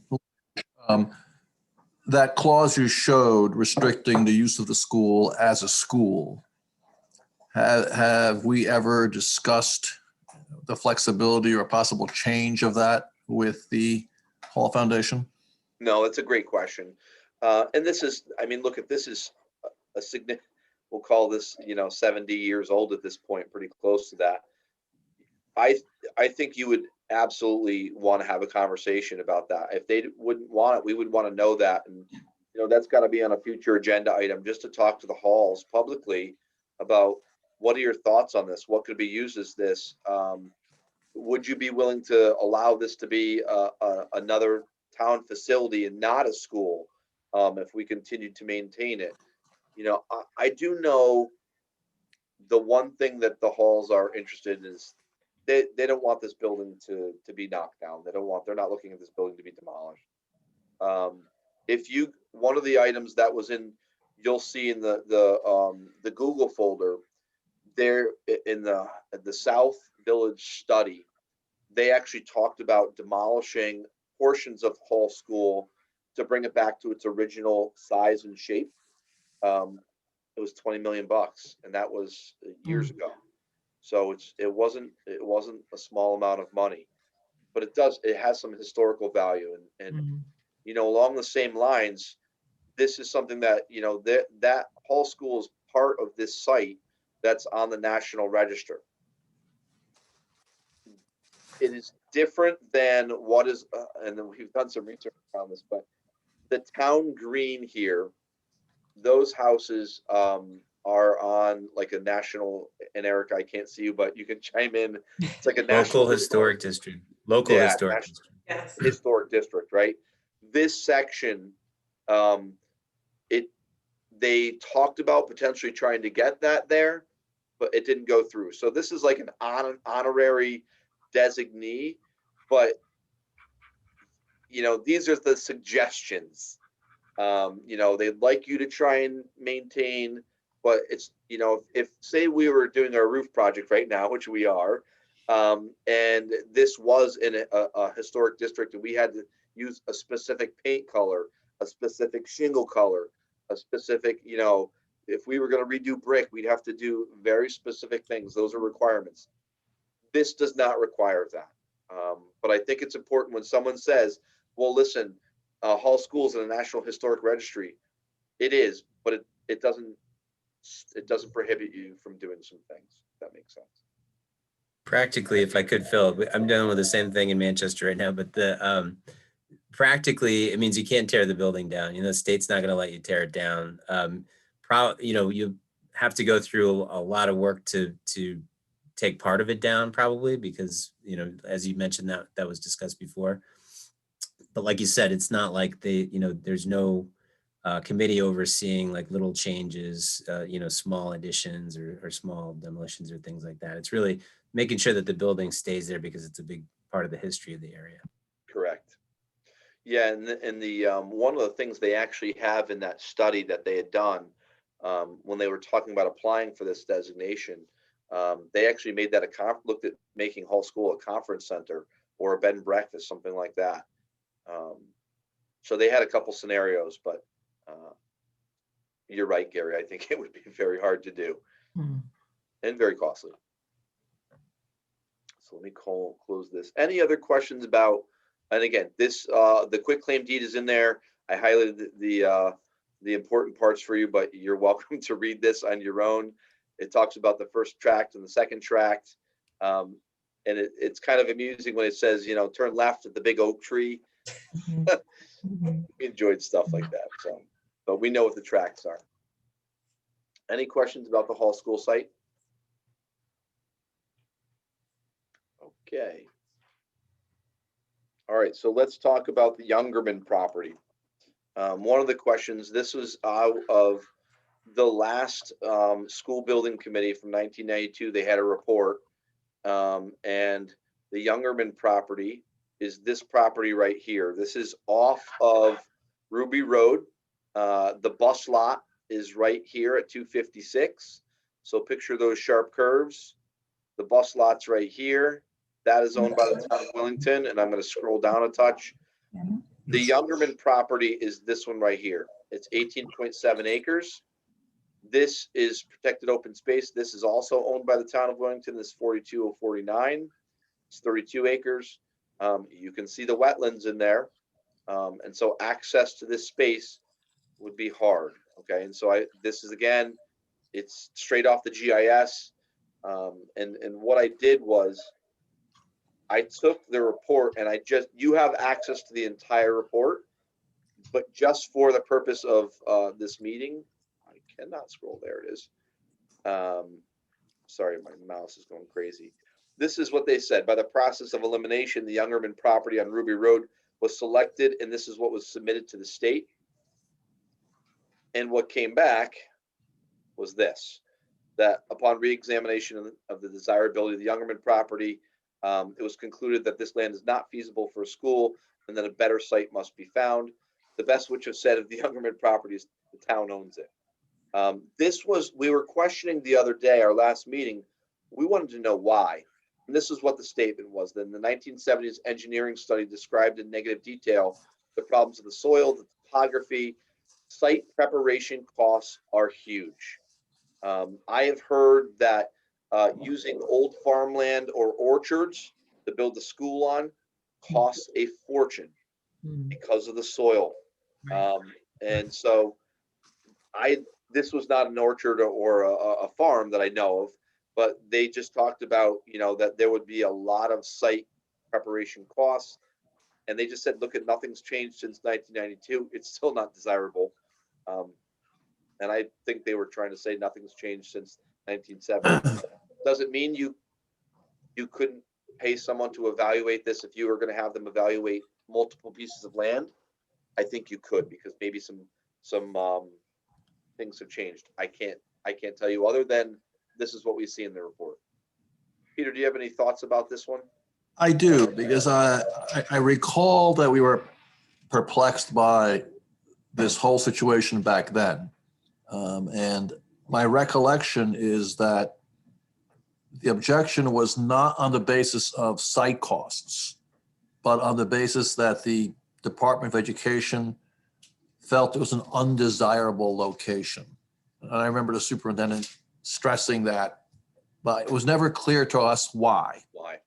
That clause you showed restricting the use of the school as a school, have we ever discussed the flexibility or possible change of that with the Hall Foundation? No, it's a great question. And this is, I mean, look, if this is a significant, we'll call this, 70 years old at this point, pretty close to that. I think you would absolutely want to have a conversation about that. If they wouldn't want it, we would want to know that. And, that's got to be on a future agenda item, just to talk to the halls publicly about what are your thoughts on this? What could be used as this? Would you be willing to allow this to be another town facility and not a school, if we continue to maintain it? I do know the one thing that the halls are interested in is they don't want this building to be knocked down. They're not looking at this building to be demolished. One of the items that was you'll see in the Google folder there in the South Village study, they actually talked about demolishing portions of Hall School to bring it back to its original size and shape. It was $20 million, and that was years ago. So it wasn't a small amount of money, but it has some historical value, and along the same lines, this is something that that Hall School is part of this site that's on the National Register. It is different than what is, and then we've done some research on this, but the town green here, those houses are on like a national, and Eric, I can't see you, but you can chime in. It's like a national Local historic district. Local Yeah, historic national- district. Yes. historic district, right? This section, they talked about potentially trying to get that there, but it didn't go through. So this is like an honorary designee, but these are the suggestions. They'd like you to try and maintain, but it's, if say we were doing our roof project right now, which we are, and this was in a historic district and we had to use a specific paint color, a specific shingle color, a specific, if we were going to redo brick, we'd have to do very specific things. Those are requirements. This does not require that. But I think it's important when someone says, well, listen, Hall School's in a National Historic Registry. It is, but it doesn't prohibit you from doing some things. If that makes sense. Practically, if I could, Phil, I'm dealing with the same thing in Manchester right now, but practically, it means you can't tear the building down. The state's not going to let you tear it down. You have to go through a lot of work to take part of it down, probably, because, as you mentioned, that was discussed before. But like you said, it's not like there's no committee overseeing like little changes, you know, small additions or small demolitions or things like that. It's really making sure that the building stays there because it's a big part of the history of the area. Correct. Yeah, and the one of the things they actually have in that study that they had done when they were talking about applying for this designation, they actually made that looked at making Hall School a conference center or a bed and breakfast, something like that. So they had a couple scenarios, but you're right, Gary. I think it would be very hard to do and very costly. So let me close this. Any other questions about? And again, this the quitclaim deed is in there. I highlighted the important parts for you, but you're welcome to read this on your own. It talks about the first tract and the second tract, and it's kind of amusing when it says, you know, turn left at the big oak tree. We enjoyed stuff like that. So, but we know what the tracts are. Any questions about the Hall School site? Okay. All right, so let's talk about the Youngerman property. One of the questions, this was out of the last school building committee from 1992. They had a report, and the Youngerman property is this property right here. This is off of Ruby Road. The bus lot is right here at 256. So picture those sharp curves. The bus lot's right here. That is owned by the town of Willington, and I'm going to scroll down a touch. The Youngerman property is this one right here. It's 18.7 acres. This is protected open space. This is also owned by the town of Willington. This is 42049. It's 32 acres. You can see the wetlands in there. And so access to this space would be hard. Okay. And so this is, again, it's straight off the GIS. And what I did was I took the report and you have access to the entire report, but just for the purpose of this meeting, I cannot scroll. There it is. Sorry, my mouse is going crazy. This is what they said. By the process of elimination, the Youngerman property on Ruby Road was selected, and this is what was submitted to the state. And what came back was this, that upon re-examination of the desirability of the Youngerman property, it was concluded that this land is not feasible for a school and that a better site must be found. The best which have said of the Youngerman property is the town owns it. We were questioning the other day, our last meeting, we wanted to know why. And this is what the statement was. Then the 1970s engineering study described in negative detail the problems of the soil, the topography, site preparation costs are huge. I have heard that using old farmland or orchards to build the school on costs a fortune because of the soil. And so this was not an orchard or a farm that I know of, but they just talked about, you know, that there would be a lot of site preparation costs. And they just said, look, nothing's changed since 1992. It's still not desirable. And I think they were trying to say nothing's changed since 1970. Doesn't mean you couldn't pay someone to evaluate this if you were going to have them evaluate multiple pieces of land. I think you could, because maybe some things have changed. I can't tell you other than this is what we see in the report. Peter, do you have any thoughts about this one? I do, because I recall that we were perplexed by this whole situation back then. And my recollection is that the objection was not on the basis of site costs, but on the basis that the Department of Education felt it was an undesirable location. And I remember the superintendent stressing that, but it was never clear to us why. Why?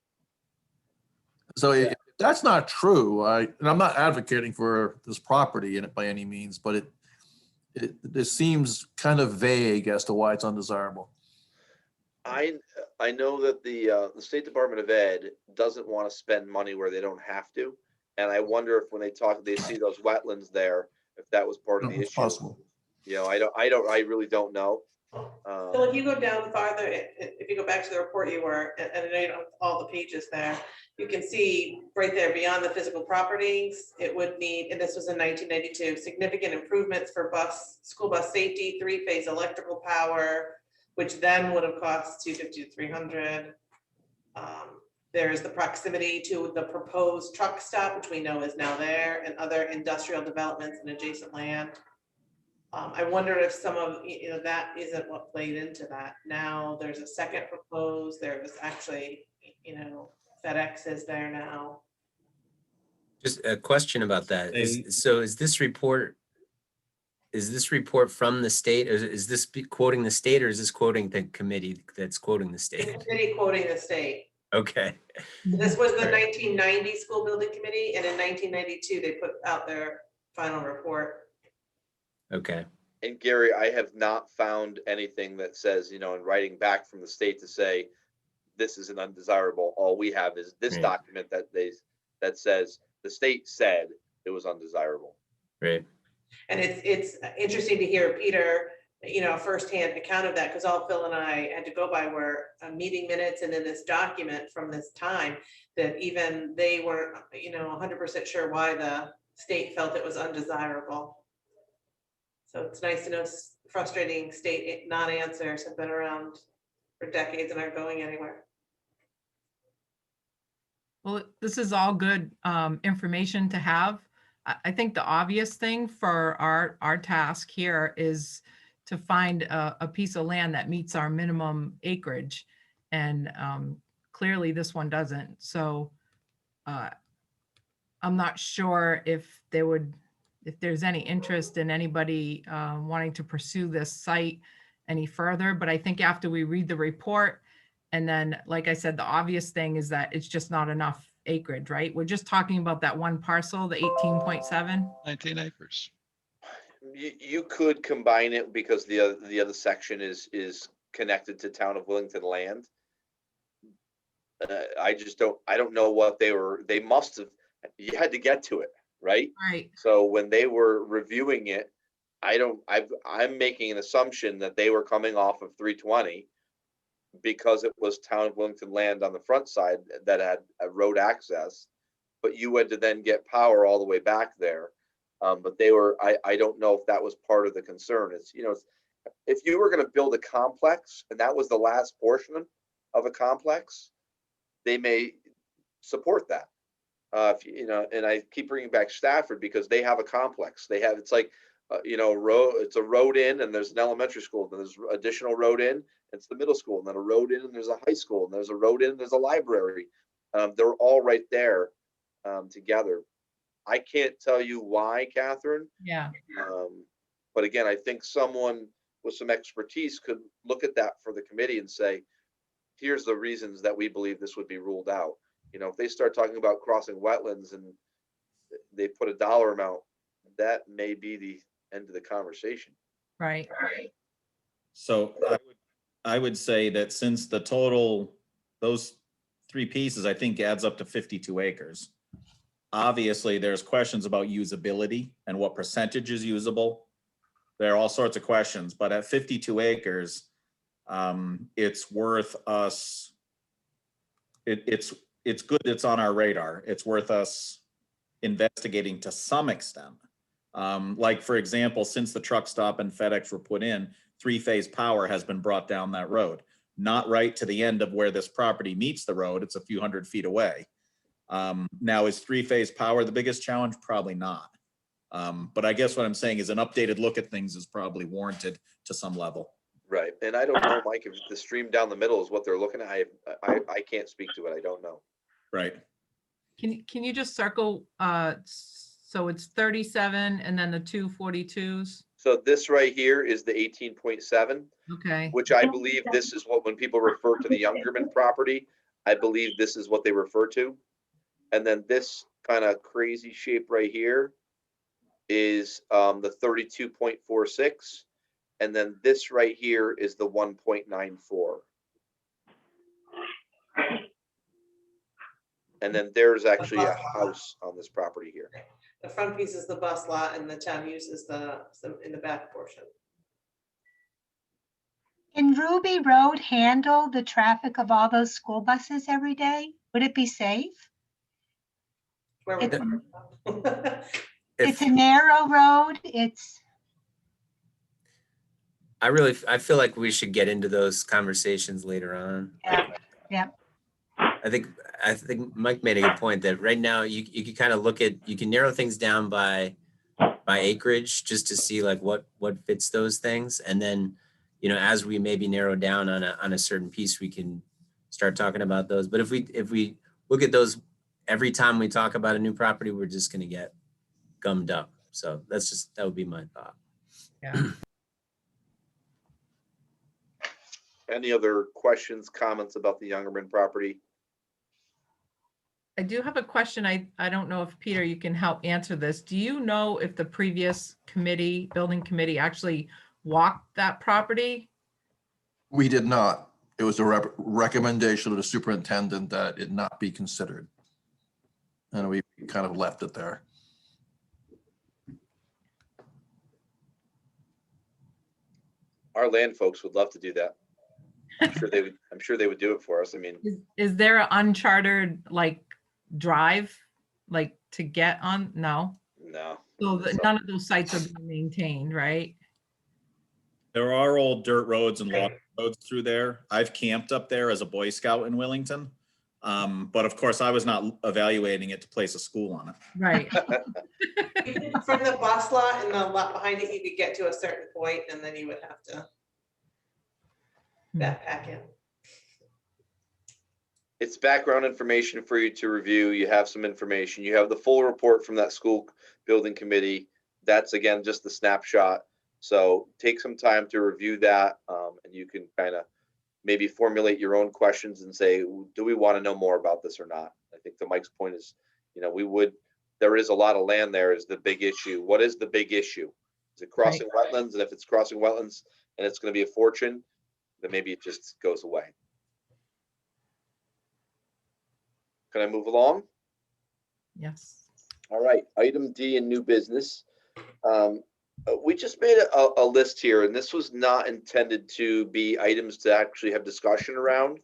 So if that's not true, and I'm not advocating for this property in it by any means, but it seems kind of vague as to why it's undesirable. I know that the State Department of Ed doesn't want to spend money where they don't have to, and I wonder if when they see those wetlands there, if that was part of the It's issue. possible. You know, I really don't know. So if you go down farther, if you go back to the report you were, and I know you don't have all the pages there, you can see right there beyond the physical properties, it would need, and this was in 1992, significant improvements for school bus safety, 3-phase electrical power, which then would have cost 250 to 300. There's the proximity to the proposed truck stop, which we know is now there, and other industrial developments in adjacent land. I wonder if some of, that isn't what played into that. Now there's a second proposed, there was actually, FedEx is there now. Just a question about that. So is this report from the state? Or is this quoting the state, or is this quoting the committee that's quoting the The state? committee quoting the state. Okay. This was the Right. 1990 school building committee, and in 1992, they put out their final report. Okay. And Gary, I have not found anything that says, in writing back from the state to say, this is an undesirable. All we have is this Right. document that says the state said it was undesirable. Right. And it's interesting to hear Peter, a firsthand account of that, because all Phil and I had to go by were meeting minutes and then this document from this time that even they weren't, 100% sure why the state felt it was undesirable. So it's nice to know frustrating state non-answers have been around for decades and aren't going anywhere. Well, this is all good information to have. I think the obvious thing for our task here is to find a piece of land that meets our minimum acreage. And clearly this one doesn't. So I'm not sure if there's any interest in anybody wanting to pursue this site any further, but I think after we read the report, and then, like I said, the obvious thing is that it's just not enough acreage, right? We're just talking about that one parcel, the 18.7. 19 acres. You could combine it because the other section is connected to town of Willington land. I don't know what they must have, you had to get to it, right? Right. So when they were reviewing it, I'm making an assumption that they were coming off of 320 because it was town of Willington land on the front side that had a road access, but you had to then get power all the way back there. But I don't know if that was part of the concern. It's, if you were going to build a complex and that was the last portion of a complex, they may support that. And I keep bringing back Stafford because they have a complex. It's like, it's a road in and there's an elementary school, then there's additional road in, it's the middle school, and then a road in and there's a high school, and there's a road in and there's a library. They're all right there together. I can't tell you why, Catherine. Yeah. But again, I think someone with some expertise could look at that for the committee and say, here's the reasons that we believe this would be ruled out. If they start talking about crossing wetlands and they put a dollar amount, that may be the end of the conversation. Right. So I would say that since the total, those three pieces, I think adds up to 52 acres. Obviously, there's questions about usability and what percentage is usable. There are all sorts of questions, but at 52 acres, it's worth us, it's good it's on our radar. It's worth us investigating to some extent. Like, for example, since the truck stop and FedEx were put in, 3-phase power has been brought down that road. Not right to the end of where this property meets the road. It's a few hundred feet away. Now, is 3-phase power the biggest challenge? Probably not. But I guess what I'm saying is an updated look at things is probably warranted to some level. Right. And I don't know, Mike, if the stream down the middle is what they're looking at. I can't speak to it. I don't know. Right. Can you just circle, so it's 37 and then the 242s? So this right here is the 18.7, Okay. which I believe this is what, when people refer to the Youngerman property, I believe this is what they refer to. And then this kind of crazy shape right here is the 32.46. And then this right here is the 1.94. And then there's actually a house on this property here. The front piece is the bus lot and the town uses in the back portion. Can Ruby Road handle the traffic of all those school buses every day? Would it be safe? Where would It's a narrow road. I feel like we should get into those conversations later on. Yeah, yeah. I think Mike made a good point that right now you can kind of you can narrow things down by acreage just to see like what fits those things. And then, as we maybe narrow down on a certain piece, we can start talking about those. But if we look at those every time we talk about a new property, we're just going to get gummed up. So that would be my thought. Yeah. Any other questions, comments about the Youngerman property? I do have a question. I don't know if Peter, you can help answer this. Do you know if the previous building committee actually walked that property? We did not. It was a recommendation of the superintendent that it not be considered. And we kind of left it there. Our land folks would love to do that. I'm sure they would do it for us. I mean, Is there an unchartered like drive like to get on? No. no. So none of those sites are being maintained, right? There are old dirt roads and water roads through there. I've camped up there as a Boy Scout in Willington. But of course I was not evaluating it to place a school on it. Right. From the bus lot and the lot behind it, you could get to a certain point and then you would have to backpack in. It's background information for you to review. You have some information. You have the full report from that school building committee. That's again, just the snapshot. So take some time to review that, and you can kind of maybe formulate your own questions and say, do we want to know more about this or not? I think to Mike's point is, there is a lot of land there is the big issue. What is the big issue? Is it crossing wetlands? And if it's crossing wetlands and it's going to be a fortune, then maybe it just goes away. Can I move along? Yes. All right, item D in new business. We just made a list here, and this was not intended to be items to actually have discussion around.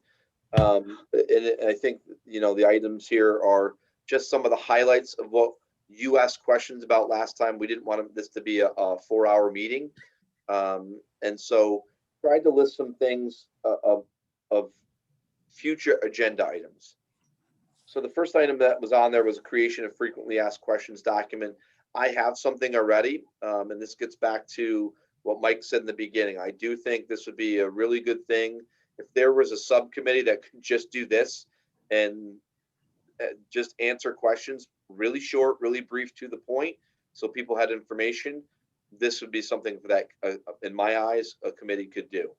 And I think, the items here are just some of the highlights of what you asked questions about last time. We didn't want this to be a 4-hour meeting. And so tried to list some things of future agenda items. So the first item that was on there was a creation of frequently asked questions document. I have something already, and this gets back to what Mike said in the beginning. I do think this would be a really good thing if there was a subcommittee that could just do this and just answer questions really short, really brief, to the point, so people had information. This would be something that, in my eyes, a committee could do.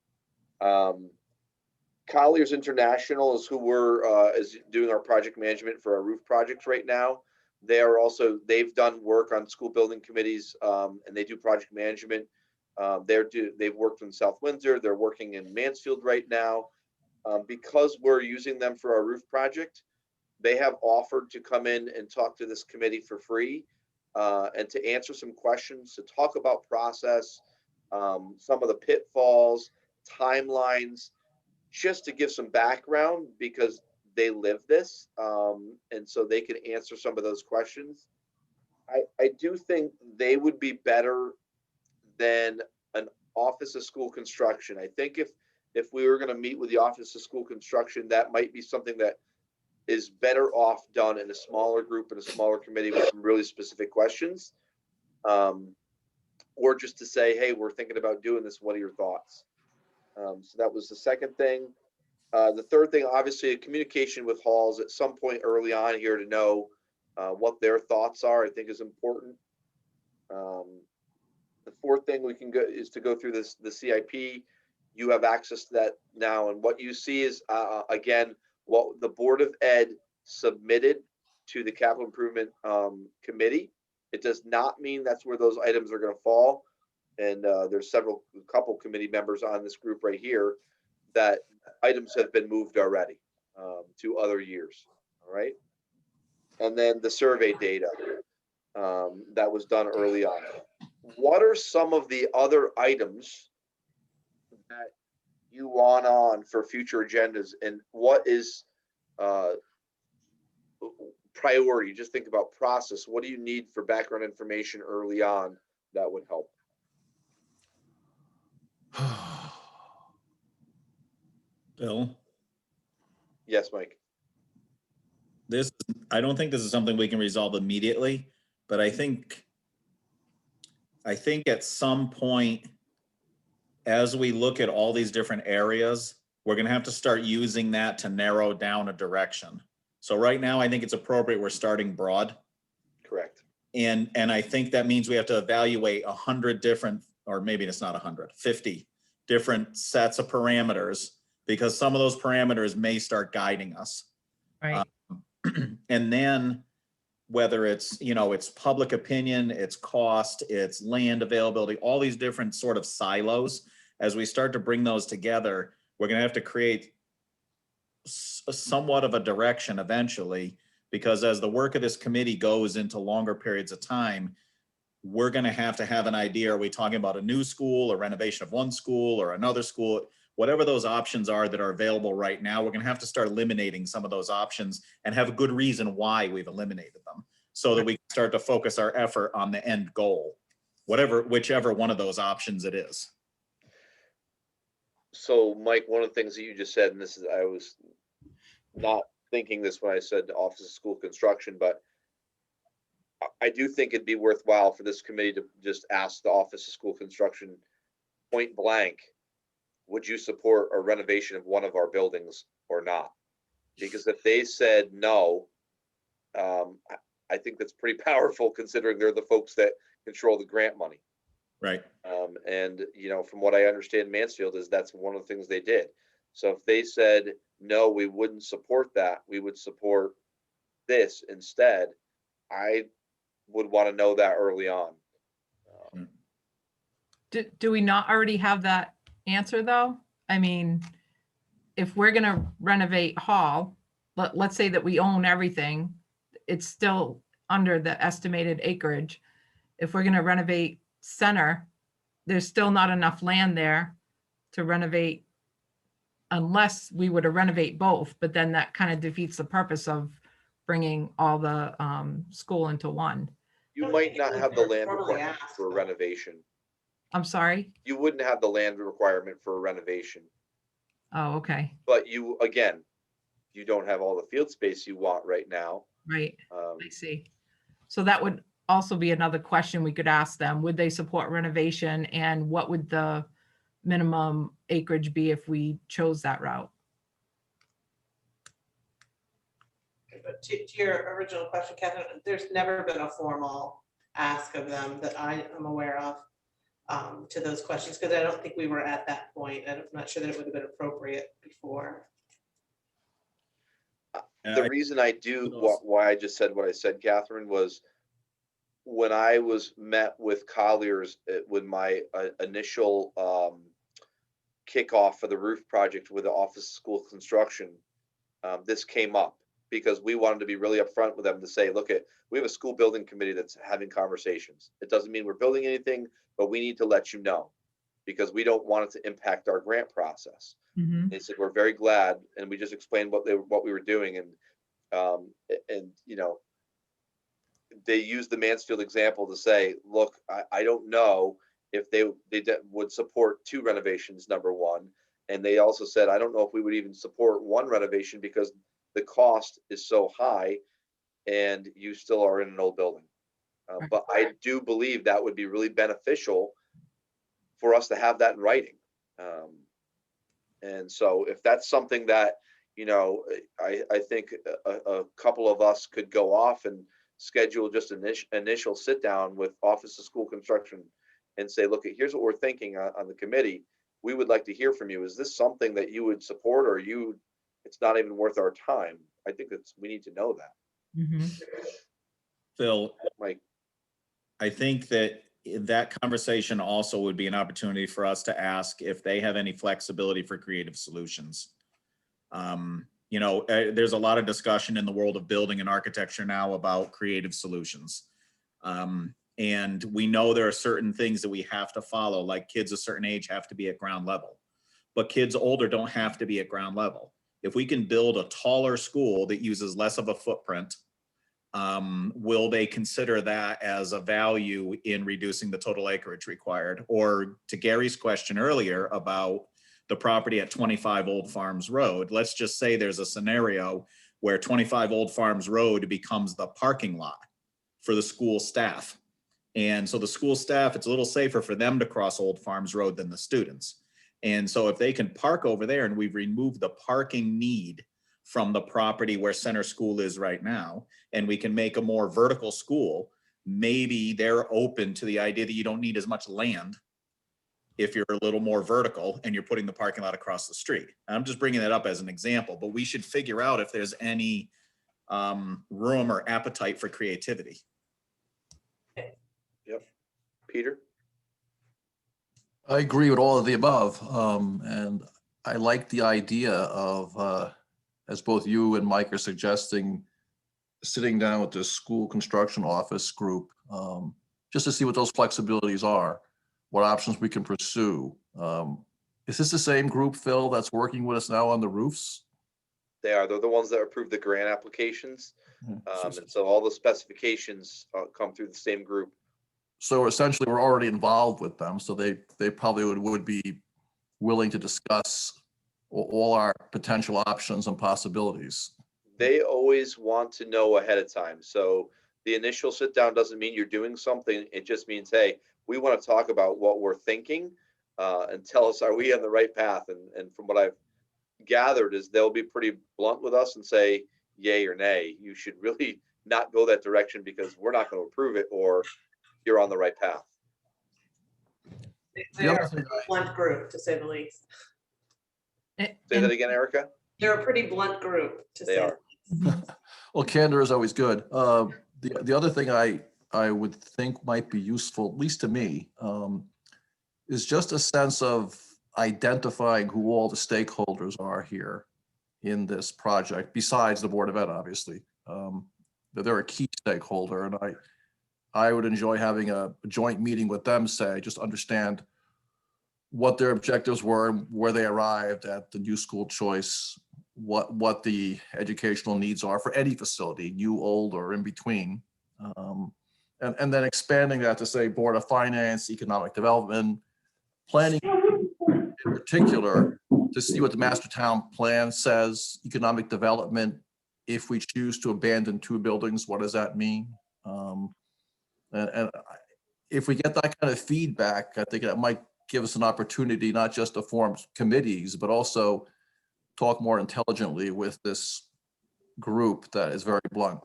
Colliers International is who is doing our project management for our roof projects right now. They've done work on school building committees, and they do project management. They've worked in South Windsor. They're working in Mansfield right now. Because we're using them for our roof project, they have offered to come in and talk to this committee for free, and to answer some questions, to talk about process, some of the pitfalls, timelines, just to give some background, because they live this, and so they can answer some of those questions. I do think they would be better than an Office of School Construction. I think if we were going to meet with the Office of School Construction, that might be something that is better off done in a smaller group, in a smaller committee, with some really specific questions, or just to say, hey, we're thinking about doing this. What are your thoughts? So that was the second thing. The third thing, obviously, a communication with halls at some point early on here to know what their thoughts are, I think is important. The fourth thing we can go is to go through the CIP. You have access to that now, and what you see is, again, what the Board of Ed submitted to the Capital Improvement Committee. It does not mean that's where those items are going to fall. And there's a couple committee members on this group right here that items have been moved already to other years. All right. And then the survey data that was done early on. What are some of the other items that you want on for future agendas, and what is priority? Just think about process. What do you need for background information early on that would help? Bill, Yes, Mike. I don't think this is something we can resolve immediately, but I think at some point, as we look at all these different areas, we're gonna have to start using that to narrow down a direction. So right now, I think it's appropriate we're starting broad. Correct. And I think that means we have to evaluate 100 different, or maybe it's not 100, 50 different sets of parameters, because some of those parameters may start guiding us. Right. And then whether it's, it's public opinion, it's cost, it's land availability, all these different sort of silos, as we start to bring those together, we're going to have to create somewhat of a direction eventually, because as the work of this committee goes into longer periods of time, we're going to have an idea. Are we talking about a new school, a renovation of one school or another school? Whatever those options are that are available right now, we're going to have to start eliminating some of those options and have a good reason why we've eliminated them, so that we can start to focus our effort on the end goal, whichever one of those options it is. So Mike, one of the things that you just said, and this is, I was not thinking this when I said Office of School Construction, but I do think it'd be worthwhile for this committee to just ask the Office of School Construction point blank, would you support a renovation of one of our buildings or not? Because if they said no, I think that's pretty powerful, considering they're the folks that control the grant money. Right. And from what I understand, Mansfield is that's one of the things they did. So if they said no, we wouldn't support that, we would support this instead, I would want to know that early on. Do we not already have that answer though? I mean, if we're gonna renovate Hall, let's say that we own everything, it's still under the estimated acreage. If we're gonna renovate Center, there's still not enough land there to renovate, unless we were to renovate both, but then that kind of defeats the purpose of bringing all the school into one. You might not have the land Formally requirement asked, for a though. renovation. I'm sorry? You wouldn't have the land requirement for a renovation, Oh, okay, but you don't have all the field space you want right now. right, I see. So that would also be another question we could ask them. Would they support renovation, and what would the minimum acreage be if we chose that route? But to your original question, Catherine, there's never been a formal ask of them that I am aware of to those questions, because I don't think we were at that point, and I'm not sure that it would have been appropriate before. The reason I do why I just said what I said, Catherine, was when I was met with Colliers with my initial kickoff for the roof project with the Office of School Construction, this came up because we wanted to be really upfront with them to say, look, we have a school building committee that's having conversations. It doesn't mean we're building anything, but we need to let you know because we don't want it to impact our grant process. Mhm. They said, we're very glad. And we just explained what we were doing. And they used the Mansfield example to say, look, I don't know if they would support 2 renovations, number one. And they also said, I don't know if we would even support 1 renovation because the cost is so high and you still are in an old building. But I do believe that would be really beneficial for us to have that in writing. And so if that's something that, I think a couple of us could go off and schedule just an initial sit down with Office of School Construction and say, look, here's what we're thinking on the committee. We would like to hear from you. Is this something that you would support, or it's not even worth our time? I think we need to know that. Mhm. Phil, Mike. I think that conversation also would be an opportunity for us to ask if they have any flexibility for creative solutions. There's a lot of discussion in the world of building and architecture now about creative solutions. And we know there are certain things that we have to follow, like kids a certain age have to be at ground level. but kids older don't have to be at ground level. If we can build a taller school that uses less of a footprint, will they consider that as a value in reducing the total acreage required? Or to Gary's question earlier about the property at 25 Old Farms Road, let's just say there's a scenario where 25 Old Farms Road becomes the parking lot for the school staff. And so the school staff, it's a little safer for them to cross Old Farms Road than the students. And so if they can park over there, and we've removed the parking need from the property where center school is right now, and we can make a more vertical school, maybe they're open to the idea that you don't need as much land if you're a little more vertical and you're putting the parking lot across the street. I'm just bringing that up as an example, but we should figure out if there's any room or appetite for creativity. Yep. Peter? I agree with all of the above. And I like the idea of, as both you and Mike are suggesting, sitting down with the school construction office group, just to see what those flexibilities are, what options we can pursue. Is this the same group, Phil, that's working with us now on the roofs? They're the ones that approve the grant applications. And so all the specifications come through the same group. So essentially, we're already involved with them, so they probably would be willing to discuss all our potential options and possibilities. They always want to know ahead of time. So the initial sit down doesn't mean you're doing something. It just means, hey, we want to talk about what we're thinking and tell us, are we on the right path? And from what I've gathered is they'll be pretty blunt with us and say, yay or nay, you should really not go that direction because we're not going to approve it, or you're on the right path. They are a blunt group, to say the least. Say that again, Erica? They're a pretty blunt group, to They say. are. Well, candor is always good. The other thing I would think might be useful, at least to me, is just a sense of identifying who all the stakeholders are here in this project, besides the Board of Ed, obviously. They're a key stakeholder, and I would enjoy having a joint meeting with them, say, just understand what their objectives were, where they arrived at the new school choice, what the educational needs are for any facility, new, old, or in between. And then expanding that to say Board of Finance, Economic Development, Planning in particular, to see what the Master Town Plan says, economic development. If we choose to abandon 2 buildings, what does that mean? And if we get that kind of feedback, I think that might give us an opportunity not just to form committees, but also talk more intelligently with this group that is very blunt.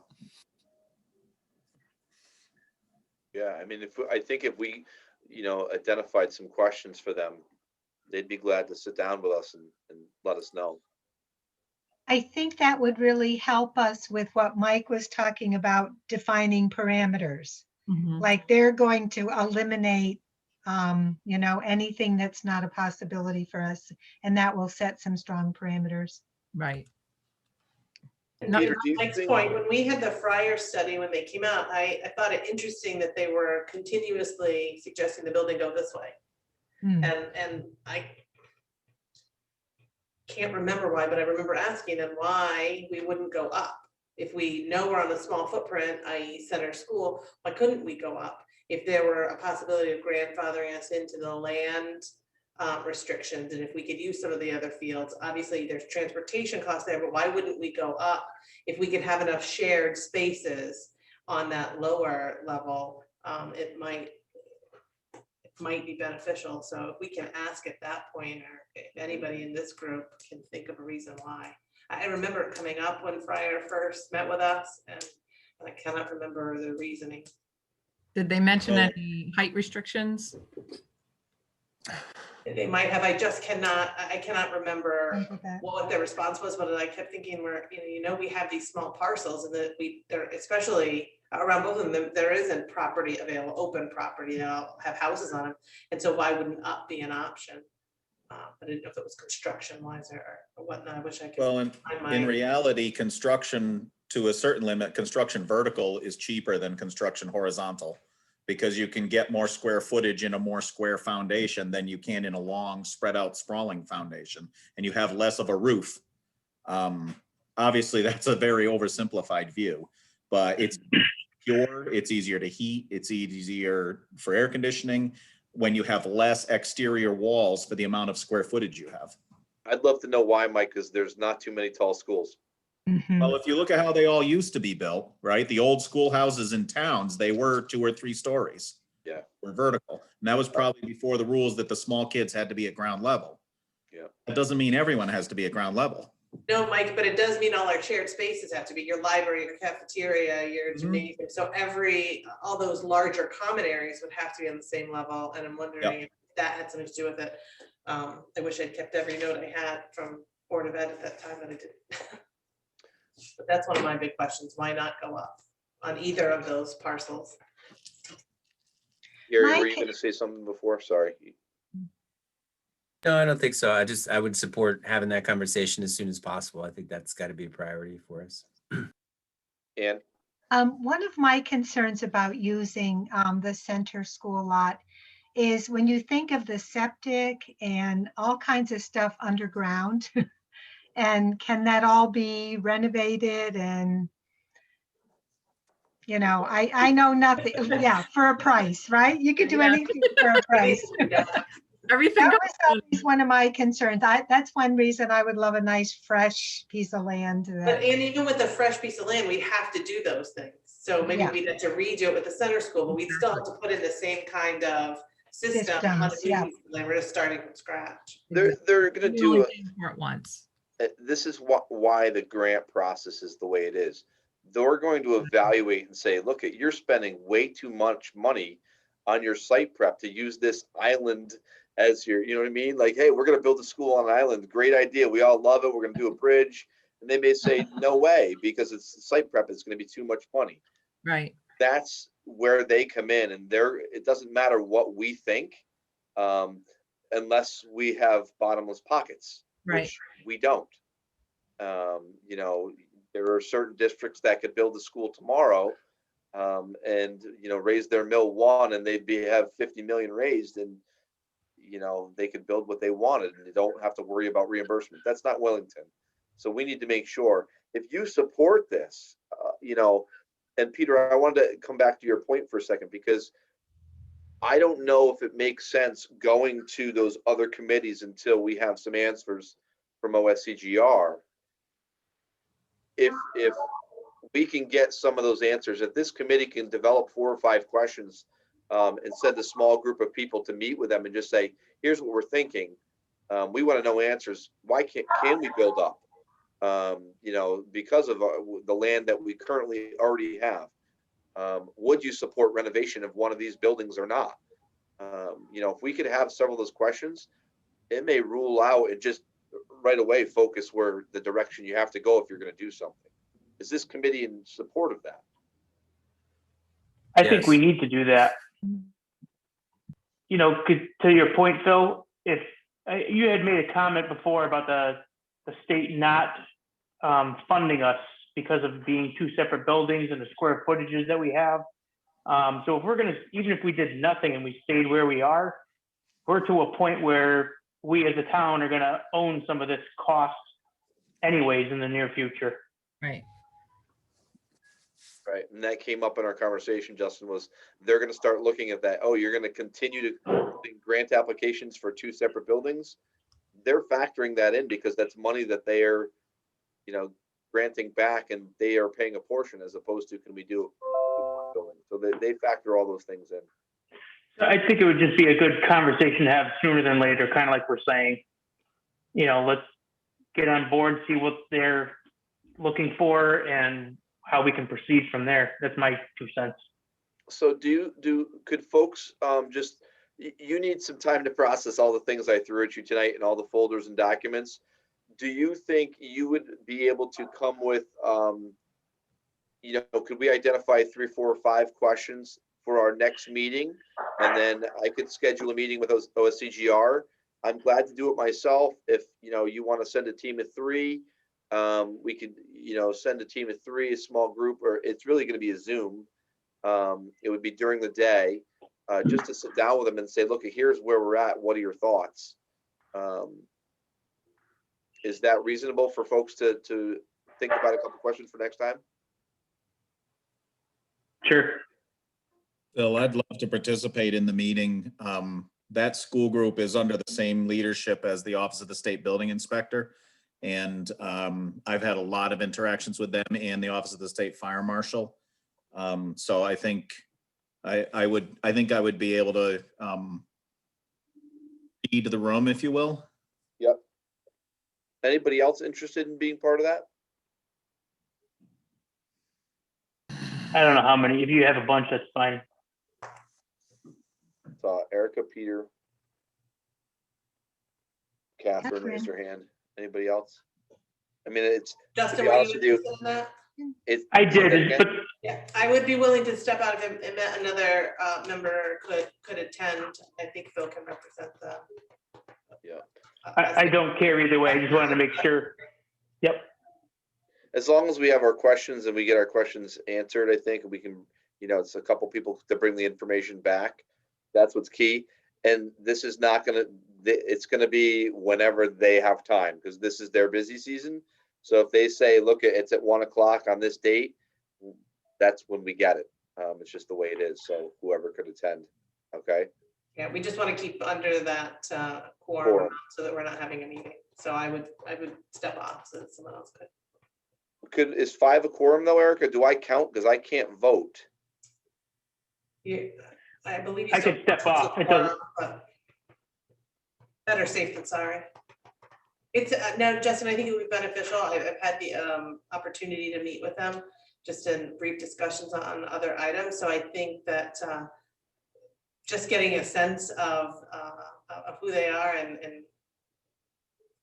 Yeah, I mean, I think if we, identified some questions for them, they'd be glad to sit down with us and let us know. I think that would really help us with what Mike was talking about, defining parameters. Mhm. Like they're going to eliminate, anything that's not a possibility for us, and that will set some strong parameters. Right. And Peter, to do you Mike's think- point, when we had the Fryer study, when they came out, I thought it interesting that they were continuously suggesting the building go this way. Hmm. And I can't remember why, but I remember asking them why we wouldn't go up. If we know we're on a small footprint, i.e. center school, why couldn't we go up? If there were a possibility of grandfathering us into the land restrictions, and if we could use some of the other fields, obviously there's transportation costs there, but why wouldn't we go up? If we could have enough shared spaces on that lower level, it might be beneficial. So if we can ask at that point, or if anybody in this group can think of a reason why. I remember it coming up when Fryer first met with us, and I cannot remember the reasoning. Did they mention any height restrictions? They might have, I cannot remember Think of that. what their response was, but I kept thinking we have these small parcels, and that they're especially around both of them, there isn't property available, open property that'll have houses on them. And so why wouldn't up be an option? I didn't know if it was construction wise or whatnot. I wish I could. Well, find my- in reality, construction to a certain limit, construction vertical is cheaper than construction horizontal, because you can get more square footage in a more square foundation than you can in a long, spread out, sprawling foundation, and you have less of a roof. Obviously, that's a very oversimplified view, but it's pure, it's easier to heat, it's easier for air conditioning when you have less exterior walls for the amount of square footage you have. I'd love to know why, Mike, because there's not too many tall schools. Well, if you look at how they all used to be built, right? The old schoolhouses in towns, they were 2 or 3 stories. Yeah. Were vertical. And that was probably before the rules that the small kids had to be at ground level. Yeah. That doesn't mean everyone has to be at ground level. No, Mike, but it does mean all our shared spaces have to be your library, your cafeteria, your gymnasium. So all those larger common areas would have to be on the same level. And I'm wondering if that had something to do with it. I wish I'd kept every note I had from Board of Ed at that time, but I didn't. But that's one of my big questions. Why not go up on either of those parcels? Gary, were Mike? you going to say something before? Sorry. No, I don't think so. I would support having that conversation as soon as possible. I think that's got to be a priority for us. Ann? One of my concerns about using the center school lot is when you think of the septic and all kinds of stuff underground, and can that all be renovated? And, you know, I know nothing, yeah, for a price, right? You could do Yeah. anything for a price. Everything That goes was always one of my concerns. That's one reason I would love a nice, fresh piece of land. But and even with a fresh piece of land, we'd have to do those things. So maybe Yeah. we'd have to redo it with the center school, but we'd still have to put in the same kind of system on a Systems, new yeah. piece of land. We're just starting from scratch. They're going to You only do pay for it once. this is why the grant process is the way it is. They're going to evaluate and say, look, you're spending way too much money on your site prep to use this island as your, you know what I mean? Like, hey, we're going to build a school on an island. Great idea. We all love it. We're going to do a bridge. And they may say, no way, because it's site prep. It's going to be too much money. Right. That's where they come in, and it doesn't matter what we think, unless we have bottomless pockets, Right. which we don't. You know, there are certain districts that could build a school tomorrow, and you know, raise their mill one, and they'd have 50 million raised, and you know, they could build what they wanted, and they don't have to worry about reimbursement. That's not Willington. So we need to make sure if you support this, you know. And Peter, I wanted to come back to your point for a second, because I don't know if it makes sense going to those other committees until we have some answers from OSCGR. If we can get some of those answers, if this committee can develop 4 or 5 questions and send a small group of people to meet with them and just say, here's what we're thinking. We want to know answers. Why can we build up? You know, because of the land that we currently already have. Would you support renovation of one of these buildings or not? You know, if we could have several of those questions, it may rule out and just right away focus where the direction you have to go if you're going to do something. Is this committee in support of that? I think Yes. we need to do that. You know, to your point, Phil, if you had made a comment before about the state not funding us because of being 2 separate buildings and the square footages that we have. So if we're going to, even if we did nothing and we stayed where we are, we're to a point where we as a town are going to own some of this cost anyways in the near future. Right. Right. And that came up in our conversation, Justin, was they're going to start looking at that. Oh, you're going to continue to grant applications for 2 separate buildings. They're factoring that in because that's money that they are, you know, granting back, and they are paying a portion as opposed to can we do a building. So they factor all those things in. I think it would just be a good conversation to have sooner than later, kind of like we're saying, you know, let's get on board, see what they're looking for and how we can proceed from there. That's my 2 cents. So could folks just, you need some time to process all the things I threw at you tonight and all the folders and documents. Do you think you would be able to come with, you know, could we identify 3, 4, or 5 questions for our next meeting? And then I could schedule a meeting with OSCGR. I'm glad to do it myself. If, you know, you want to send a team of 3, we could, you know, send a team of 3, a small group, or it's really going to be a Zoom. it would be during the day, just to sit down with them and say, look, here's where we're at. What are your thoughts? Is that reasonable for folks to think about a couple questions for next time? Sure. Phil, I'd love to participate in the meeting. That school group is under the same leadership as the Office of the State Building Inspector. And I've had a lot of interactions with them and the Office of the State Fire Marshal. So I think I would be able to feed the room, if you will. Yep. Anybody else interested in being part of that? I don't know how many. If you have a bunch, that's fine. Erica, Peter, Catherine raised her hand. Anybody else? I mean, it's, Justin, be were you honest with you, interested in that? I did, Say that but again? Yeah, I would be willing to step out if it meant another member could attend. I think Phil can represent the. Yeah. I don't care either way. I just wanted to make sure. Yep. As long as we have our questions and we get our questions answered, I think we can, it's a couple people to bring the information back. That's what's key. And this is not gonna, it's gonna be whenever they have time, because this is their busy season. So if they say, look, it's at 1 o'clock on this date, that's when we get it. It's just the way it is. So whoever could attend, okay? Yeah, we just want to keep under that quorum Quorum. amount so that we're not having a meeting. So I would step off so that someone else could. Is 5 a quorum though, Erica? Do I count? Because I can't vote. Yeah, I believe you I still could step count as a off. It doesn't- quorum, but better safe than sorry. It's now, Justin, I think it would be beneficial. I've had the opportunity to meet with them just in brief discussions on other items. So I think that just getting a sense of who they are and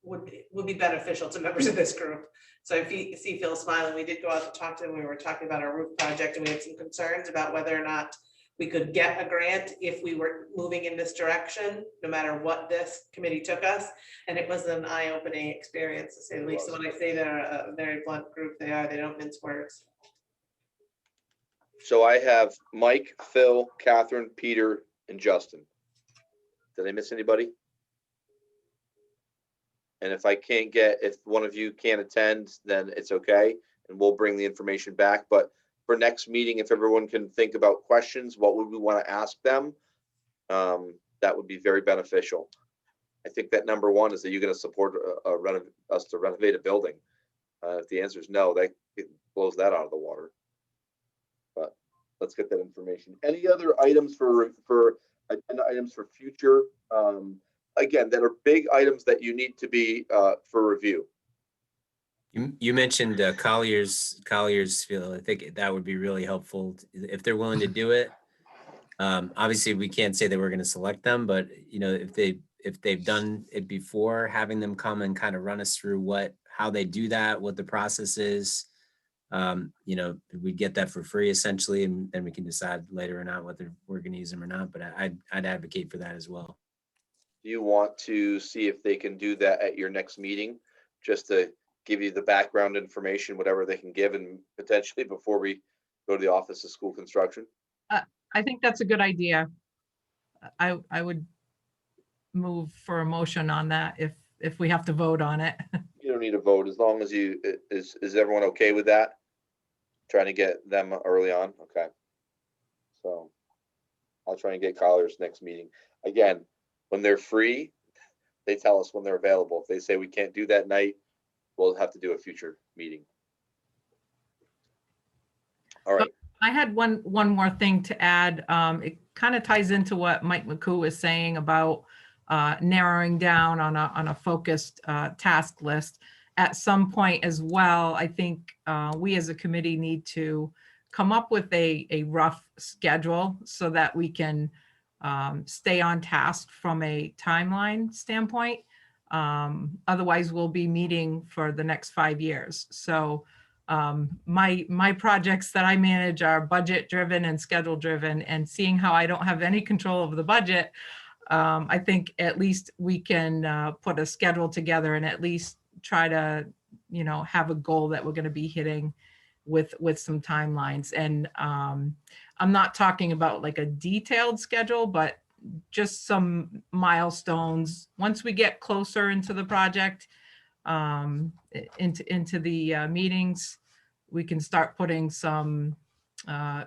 would be beneficial to members of this group. So if you see Phil smiling, we did go out to talk to him. We were talking about our roof project and we had some concerns about whether or not we could get a grant if we were moving in this direction, no matter what this committee took us. And it was an eye-opening experience, to say the least. So when I say they're a very blunt group, they don't mince words. So I have Mike, Phil, Catherine, Peter, and Justin. Did I miss anybody? And if one of you can't attend, then it's okay. And we'll bring the information back. But for next meeting, if everyone can think about questions, what would we want to ask them? That would be very beneficial. I think that number one is that you're going to support us to renovate a building. If the answer is no, that blows that out of the water. But let's get that information. Any other items for agenda items for future? Again, that are big items that you need to be for review. You mentioned Collier's field. I think that would be really helpful if they're willing to do it. Obviously, we can't say that we're going to select them, but if they've done it before, having them come and kind of run us through how they do that, what the process is. We get that for free essentially, and then we can decide later or not whether we're going to use them or not. But I'd advocate for that as well. Do you want to see if they can do that at your next meeting, just to give you the background information, whatever they can give, and potentially before we go to the Office of School Construction? I think that's a good idea. I would move for a motion on that if we have to vote on it. You don't need a vote, as long as is everyone okay with that? Trying to get them early on, okay. So I'll try and get Collier's next meeting. Again, when they're free, they tell us when they're available. If they say we can't do that night, we'll have to do a future meeting. All right. I had one more thing to add. It kind of ties into what Mike McCoo was saying about narrowing down on a focused task list. At some point as well, I think we as a committee need to come up with a rough schedule so that we can stay on task from a timeline standpoint. Otherwise, we'll be meeting for the next 5 years. So my projects that I manage are budget driven and schedule driven, and seeing how I don't have any control over the budget, I think at least we can put a schedule together and at least try to, have a goal that we're going to be hitting with some timelines. And I'm not talking about like a detailed schedule, but just some milestones. Once we get closer into the project, into the meetings, we can start putting some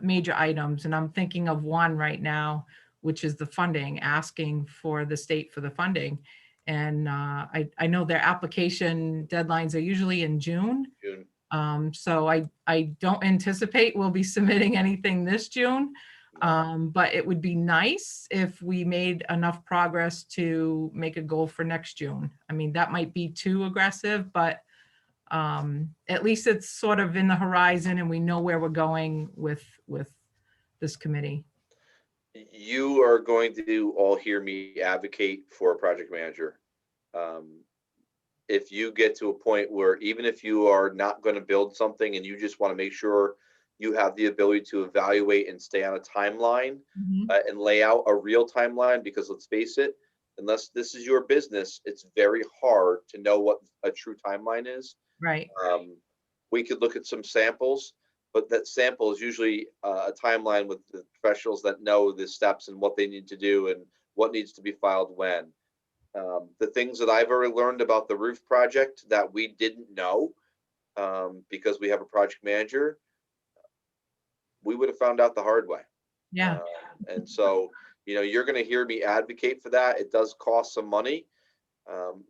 major items. And I'm thinking of one right now, which is the funding, asking for the state for the funding. And I know their application deadlines are usually in June. So I don't anticipate we'll be submitting anything this June. But it would be nice if we made enough progress to make a goal for next June. I mean, that might be too aggressive, but at least it's sort of in the horizon and we know where we're going with this committee. You are going to all hear me advocate for a project manager. If you get to a point where even if you are not going to build something and you just want to make sure you have the ability to evaluate and stay on a timeline and lay out a real timeline, because let's face it, unless this is your business, it's very hard to know what a true timeline is. Right. We could look at some samples, but that sample is usually a timeline with the professionals that know the steps and what they need to do and what needs to be filed when. The things that I've already learned about the roof project that we didn't know because we have a project manager, we would have found out the hard way. Yeah. And so, you know, you're going to hear me advocate for that. It does cost some money,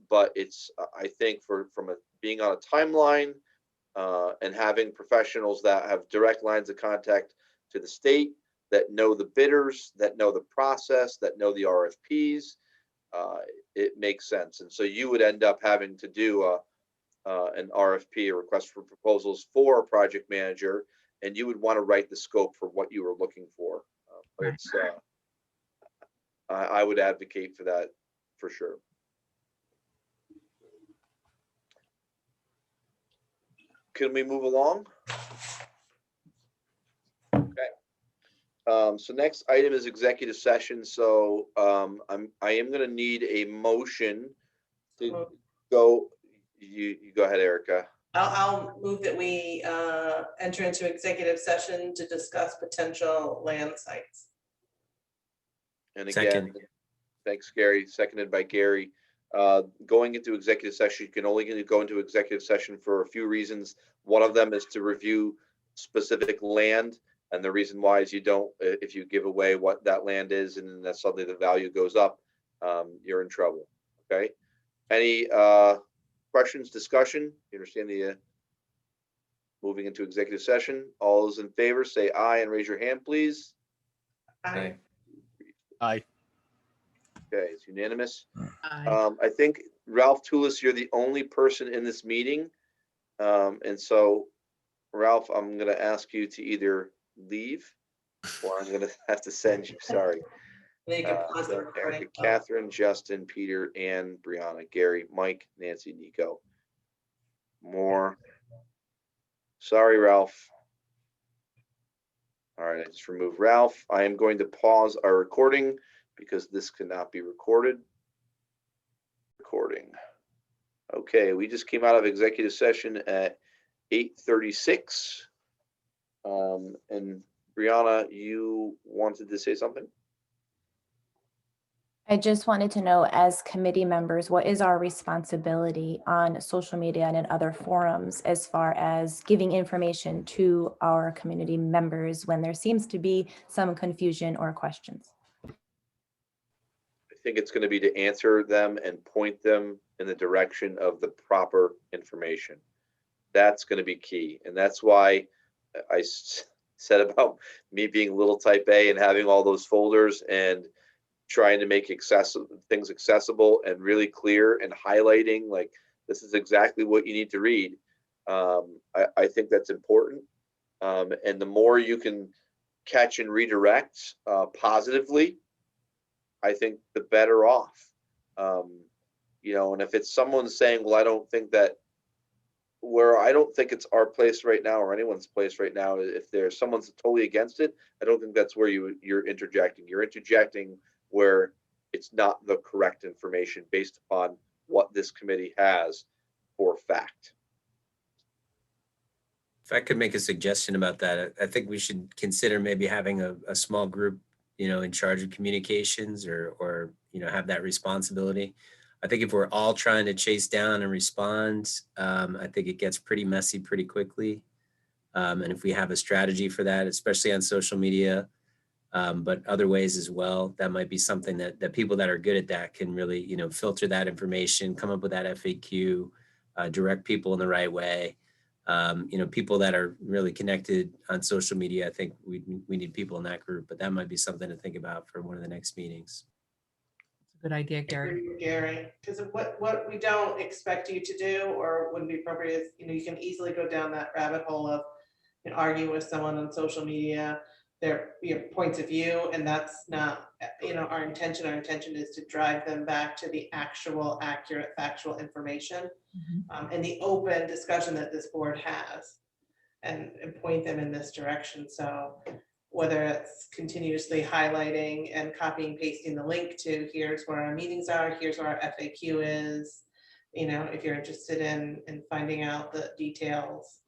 but it's, I think, from being on a timeline and having professionals that have direct lines of contact to the state, that know the bidders, that know the process, that know the RFPs, it makes sense. And so you would end up having to do an RFP, a request for proposals, for a project manager, and you would want to write the scope for what you were looking for. But Right. it's, I would advocate for that for sure. Can we move along? Okay. So next item is executive session. So I am going to need a motion to go. You go ahead, Erica. I'll move that we enter into executive session to discuss potential land sites. And again, Second. thanks, Gary. Seconded by Gary. Going into executive session, you can only go into executive session for a few reasons. One of them is to review specific land. And the reason why is you don't, if you give away what that land is and then suddenly the value goes up, you're in trouble. Okay. Any questions, discussion? You understand the moving into executive session? All those in favor say aye and raise your hand, please. Aye. Aye. Okay, it's unanimous. Aye. I think Ralph Toulis, you're the only person in this meeting. And so Ralph, I'm going to ask you to either leave or I'm going to have to send you, sorry. They can pause the recording. Erica, Catherine, Justin, Peter, and Brianna, Gary, Mike, Nancy, Nico. More. Sorry, Ralph. All right, I just removed Ralph. I am going to pause our recording because this cannot be recorded. Recording. Okay, we just came out of executive session at 8:36. And Brianna, you wanted to say something? I just wanted to know, as committee members, what is our responsibility on social media and in other forums as far as giving information to our community members when there seems to be some confusion or questions? I think it's going to be to answer them and point them in the direction of the proper information. That's going to be key. And that's why I said about me being a little type A and having all those folders and trying to make things accessible and really clear and highlighting, like, this is exactly what you need to read. I think that's important. And the more you can catch and redirect positively, I think the better off. You know, and if it's someone saying, well, I don't think it's our place right now or anyone's place right now, if there's someone's totally against it, I don't think that's where you're interjecting. You're interjecting where it's not the correct information based upon what this committee has for fact. If I could make a suggestion about that, I think we should consider maybe having a small group, in charge of communications or, have that responsibility. I think if we're all trying to chase down and respond, I think it gets pretty messy pretty quickly. And if we have a strategy for that, especially on social media, but other ways as well, that might be something that people that are good at that can really, filter that information, come up with that FAQ, direct people in the right way. People that are really connected on social media, I think we need people in that group, but that might be something to think about for one of the next meetings. Good idea, Gary. Gary, because what we don't expect you to do or wouldn't be appropriate is, you can easily go down that rabbit hole of arguing with someone on social media, their points of view, and that's not, our intention. Our intention is to drive them back to the actual, accurate, factual information and the open discussion that this board has, and point them in this direction. So whether it's continuously highlighting and copying, pasting the link to here's where our meetings are, here's where our FAQ is, if you're interested in finding out the details.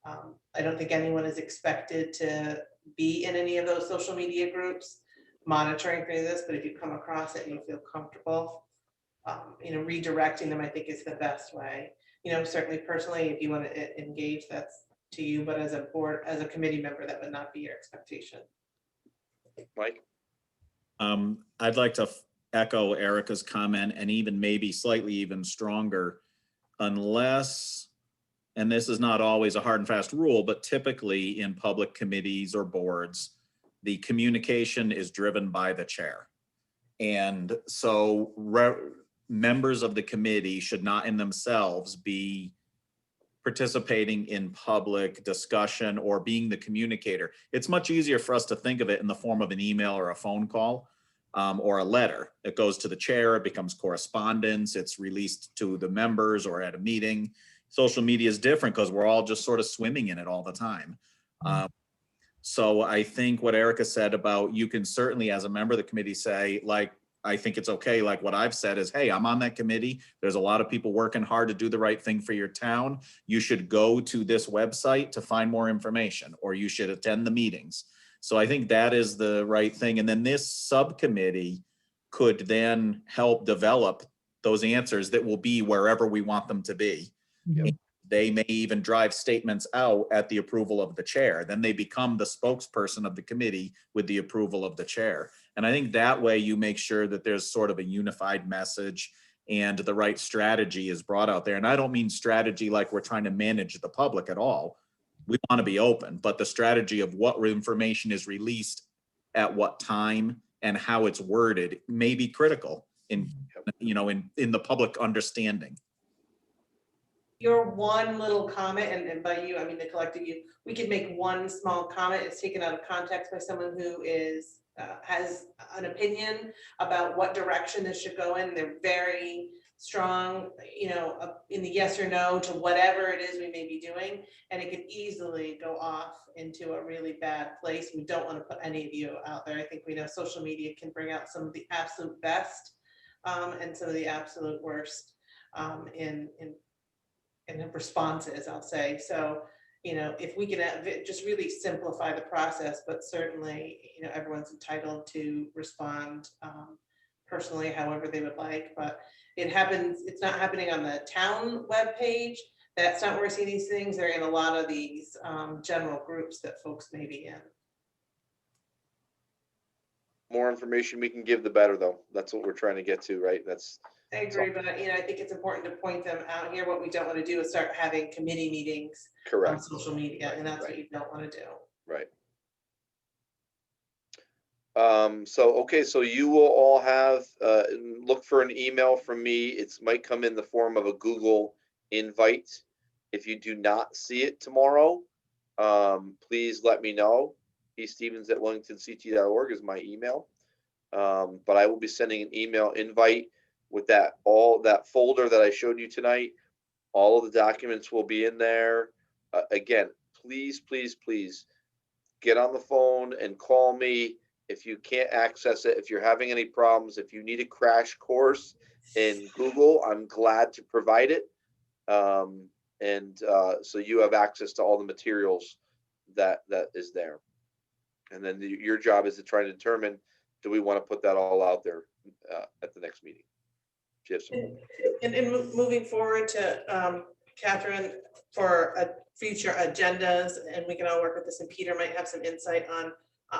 I don't think anyone is expected to be in any of those social media groups monitoring through this, but if you come across it and you feel comfortable, redirecting them, I think is the best way. Certainly personally, if you want to engage, that's to you, but as a board, as a committee member, that would not be your expectation. Mike? I'd like to echo Erica's comment and even maybe slightly even stronger, unless, and this is not always a hard and fast rule, but typically in public committees or boards, the communication is driven by the chair. And so members of the committee should not in themselves be participating in public discussion or being the communicator. It's much easier for us to think of it in the form of an email or a phone call or a letter. It goes to the chair, it becomes correspondence, it's released to the members or at a meeting. Social media is different because we're all just sort of swimming in it all the time. So I think what Erica said about, you can certainly as a member of the committee say, like, I think it's okay. Like what I've said is, hey, I'm on that committee. There's a lot of people working hard to do the right thing for your town. You should go to this website to find more information, or you should attend the meetings. So I think that is the right thing. And then this subcommittee could then help develop those answers that will be wherever we want them to be. Yep. They may even drive statements out at the approval of the chair. Then they become the spokesperson of the committee with the approval of the chair. And I think that way you make sure that there's sort of a unified message and the right strategy is brought out there. And I don't mean strategy like we're trying to manage the public at all. We want to be open, but the strategy of what information is released at what time and how it's worded may be critical in the public understanding. Your one little comment, and by you, I mean the collective you, we could make one small comment. It's taken out of context by someone who is has an opinion about what direction this should go in. They're very strong, in the yes or no to whatever it is we may be doing, and it could easily go off into a really bad place. We don't want to put any of you out there. I think we know social media can bring out some of the absolute best and some of the absolute worst in responses, I'll say. So, if we can just really simplify the process, but certainly, everyone's entitled to respond personally, however they would like, but it's not happening on the town webpage. That's not where we see these things. They're in a lot of these general groups that folks may be in. More information we can give, the better, though. That's what we're trying to get to, right? I agree, but I think it's important to point them out here. What we don't want to do is start having committee meetings correct on social media, and that's what you don't want to do. Right. So you will all have look for an email from me. It might come in the form of a Google invite. If you do not see it tomorrow, please let me know. pstevens@willingtonct.org is my email. But I will be sending an email invite with all that folder that I showed you tonight. All of the documents will be in there. Again, please get on the phone and call me if you can't access it. If you're having any problems, if you need a crash course in Google, I'm glad to provide it. And so you have access to all the materials that is there. And then your job is to try to determine, do we want to put that all out there at the next meeting? And moving forward to Catherine for future agendas, and we can all work with this, and Peter might have some insight on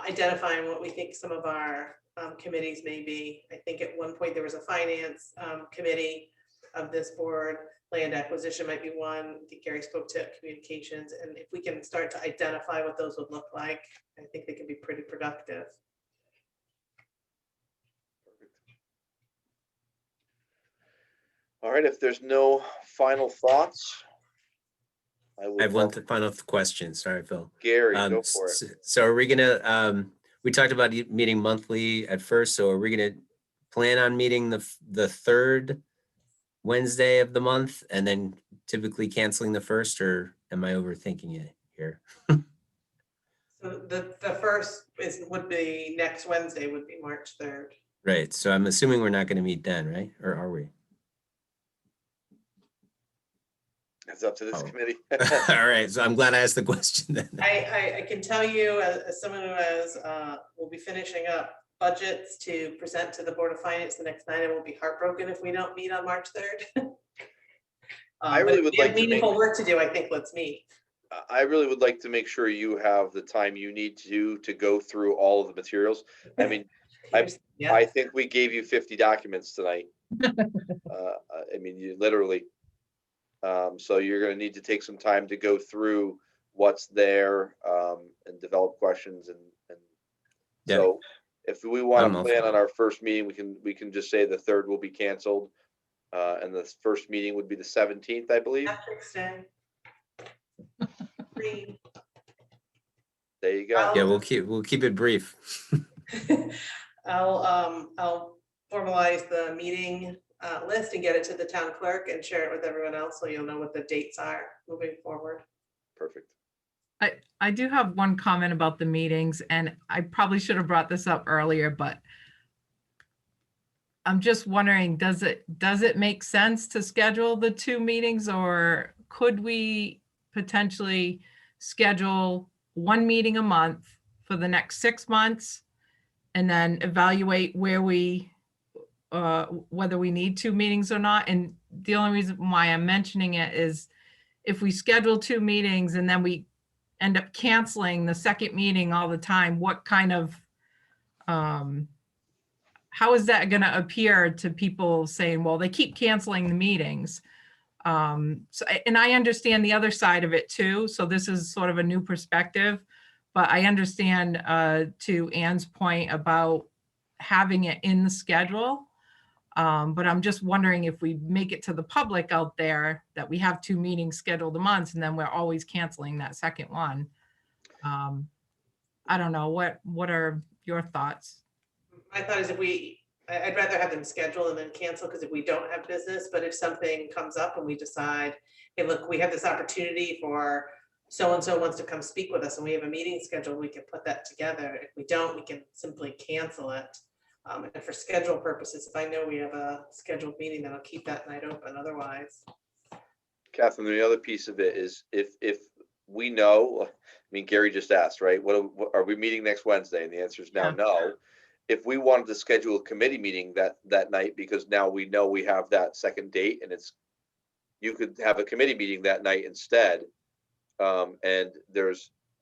identifying what we think some of our committees may be. I think at one point there was a finance committee of this board. Land acquisition might be one. I think Gary spoke to communications, and if we can start to identify what those would look like, I think they can be pretty productive. All right, if there's no final thoughts, I have one final question. Sorry, Phil. Gary, go for it. So are we gonna, we talked about meeting monthly at first, so are we gonna plan on meeting the third Wednesday of the month and then typically canceling the first, or am I overthinking it here? So the first would be next Wednesday, would be March 3rd. Right, so I'm assuming we're not gonna meet then, right? Or are we? It's up to this committee. All right, so I'm glad I asked the question then. I can tell you, as someone who has will be finishing up budgets to present to the Board of Finance the next night, I will be heartbroken if we don't meet on March 3rd. I really would like to meaningful work to do. I think let's meet. I really would like to make sure you have the time you need to go through all of the materials. I mean, I think we gave you 50 documents tonight. I mean, you literally. So you're going to need to take some time to go through what's there and develop questions. And yeah. So if we want to plan on our first meeting, we can just say the 3rd will be canceled. And the first meeting would be the 17th, I believe. Patrick's Day. There you go. Yeah, we'll keep it brief. I'll formalize the meeting list and get it to the town clerk and share it with everyone else, so you'll know what the dates are moving forward. Perfect. I do have one comment about the meetings, and I probably should have brought this up earlier, but I'm just wondering, does it make sense to schedule the 2 meetings, or could we potentially schedule 1 meeting a month for the next 6 months and then evaluate where we whether we need 2 meetings or not? And the only reason why I'm mentioning it is if we schedule 2 meetings and then we end up canceling the second meeting all the time, what kind of, how is that going to appear to people saying, well, they keep canceling the meetings? So, and I understand the other side of it too. So this is sort of a new perspective, but I understand to Ann's point about having it in the schedule. But I'm just wondering if we make it to the public out there that we have 2 meetings scheduled a month and then we're always canceling that second one. I don't know, what are your thoughts? My thought is I'd rather have them schedule and then cancel, because if we don't have business, but if something comes up and we decide, hey, look, we have this opportunity for so-and-so wants to come speak with us and we have a meeting scheduled, we can put that together. If we don't, we can simply cancel it. And for schedule purposes, if I know we have a scheduled meeting, then I'll keep that night open. Otherwise, Catherine, the other piece of it is if we know, I mean, Gary just asked, right? What are we meeting next Wednesday? And the answer is now no. If we wanted to schedule a committee meeting that night, because now we know we have that second date, and you could have a committee meeting that night instead. And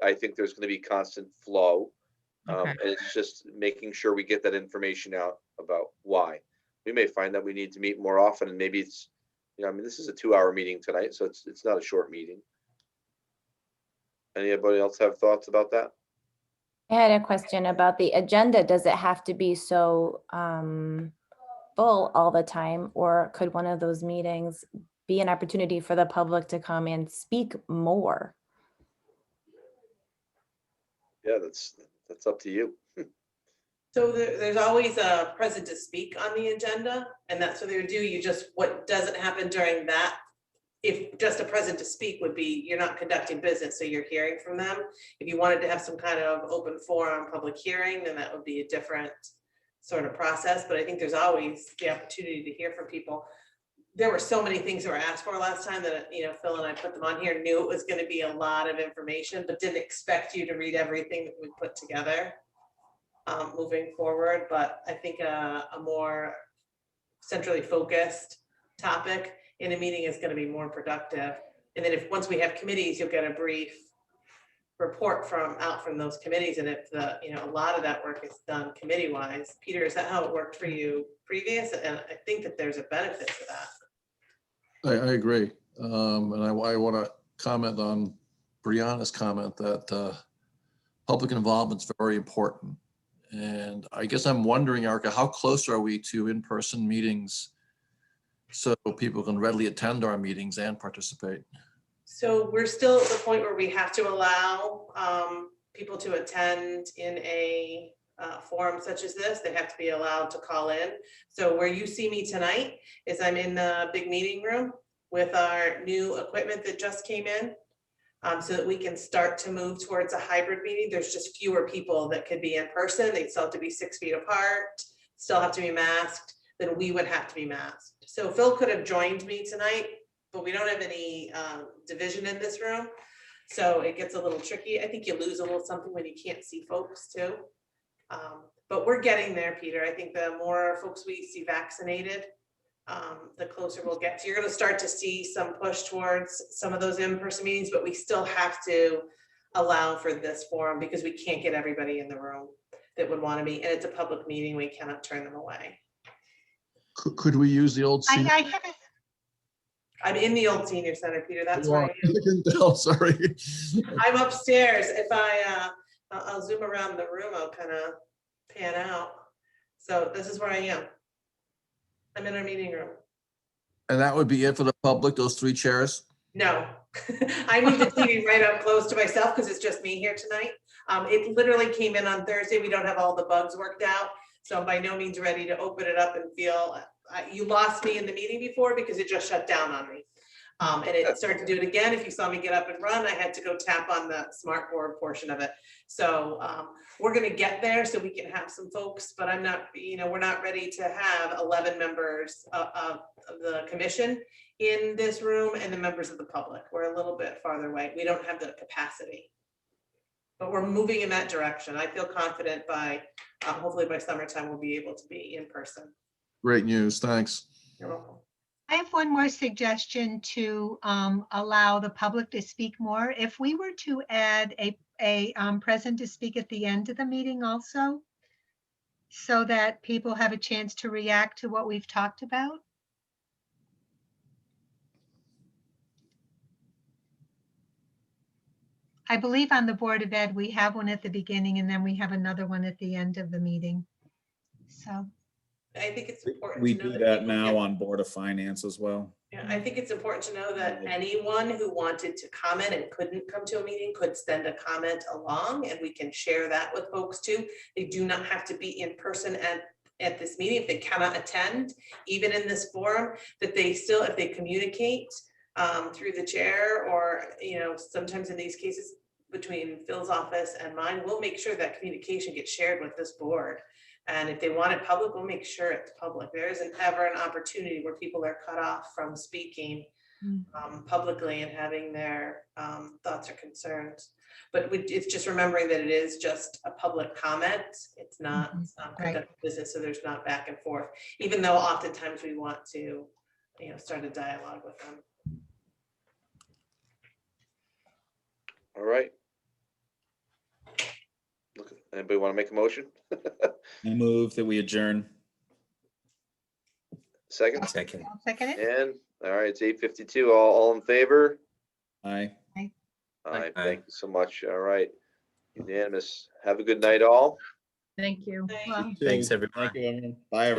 I think there's going to be constant flow. And it's just making sure we get that information out about why. We may find that we need to meet more often, and maybe it's, I mean, this is a 2-hour meeting tonight, so it's not a short meeting. Anybody else have thoughts about that? I had a question about the agenda. Does it have to be so full all the time, or could one of those meetings be an opportunity for the public to come and speak more? Yeah, that's up to you. so there's always a present to speak on the agenda, and that's what they would do. What doesn't happen during that, if just a present to speak would be, you're not conducting business, so you're hearing from them. If you wanted to have some kind of open forum, public hearing, then that would be a different sort of process. But I think there's always the opportunity to hear from people. there were so many things that were asked for last time that, Phil and I put them on here, knew it was gonna be a lot of information, but didn't expect you to read everything that we put together moving forward. But I think a more centrally focused topic in a meeting is gonna be more productive. And then once we have committees, you'll get a brief report out from those committees. And if a lot of that work is done committee-wise. Peter, is that how it worked for you previous? And I think that there's a benefit to that. I agree. And I want to comment on Brianna's comment that public involvement is very important. And I guess I'm wondering, Erica, how close are we to in-person meetings so people can readily attend our meetings and participate? So we're still at the point where we have to allow people to attend in a forum such as this. They have to be allowed to call in. So where you see me tonight is I'm in the big meeting room with our new equipment that just came in, so that we can start to move towards a hybrid meeting. There's just fewer people that could be in person. They still have to be 6 feet apart, still have to be masked, then we would have to be masked. So Phil could have joined me tonight, but we don't have any division in this room. So it gets a little tricky. I think you lose a little something when you can't see folks too. But we're getting there, Peter. I think the more folks we see vaccinated, the closer we'll get. So you're gonna start to see some push towards some of those in-person meetings, but we still have to allow for this forum because we can't get everybody in the room that would wanna be, and it's a public meeting. We cannot turn them away. Could we use the old? I have a I'm in the old senior center, Peter. That's where I am. I can tell, sorry. I'm upstairs. If I'll zoom around the room, I'll kind of pan out. So this is where I am. I'm in our meeting room. And that would be it for the public, those 3 chairs? No, I moved the TV right up close to myself because it's just me here tonight. It literally came in on Thursday. We don't have all the bugs worked out. So I'm by no means ready to open it up and feel, you lost me in the meeting before because it just shut down on me. And it started to do it again. If you saw me get up and run, I had to go tap on the smart board portion of it. So we're gonna get there so we can have some folks, but I'm not, we're not ready to have 11 members of the commission in this room and the members of the public. We're a little bit farther away. We don't have the capacity. But we're moving in that direction. I feel confident by, hopefully by summertime, we'll be able to be in person. Great news, thanks. You're welcome. I have one more suggestion to allow the public to speak more. If we were to add a present to speak at the end of the meeting also, so that people have a chance to react to what we've talked about. I believe on the Board of Ed, we have one at the beginning and then we have another one at the end of the meeting. So. I think it's important. We to know do that people now get- on Board of Finance as well. Yeah, I think it's important to know that anyone who wanted to comment and couldn't come to a meeting could send a comment along, and we can share that with folks too. They do not have to be in person at this meeting if they cannot attend, even in this forum, that they still, if they communicate through the chair or, sometimes in these cases between Phil's office and mine, we'll make sure that communication gets shared with this board. And if they want it public, we'll make sure it's public. There isn't ever an opportunity where people are cut off from speaking publicly and having their thoughts or concerns. But it's just remembering that it is just a public comment. It's not conduct business, so there's not back and forth, even though oftentimes we want to, start a dialogue with them. All right. Look, anybody want to make a motion? I move that we adjourn. Second? Second. I'll second it. And, all right, it's 8:52. All in favor? Aye. Aye, thank you so much. All right. Unanimous. Have a good night, all. Thank you. Well, Thanks, everyone. Thank you, everyone. Bye, everyone.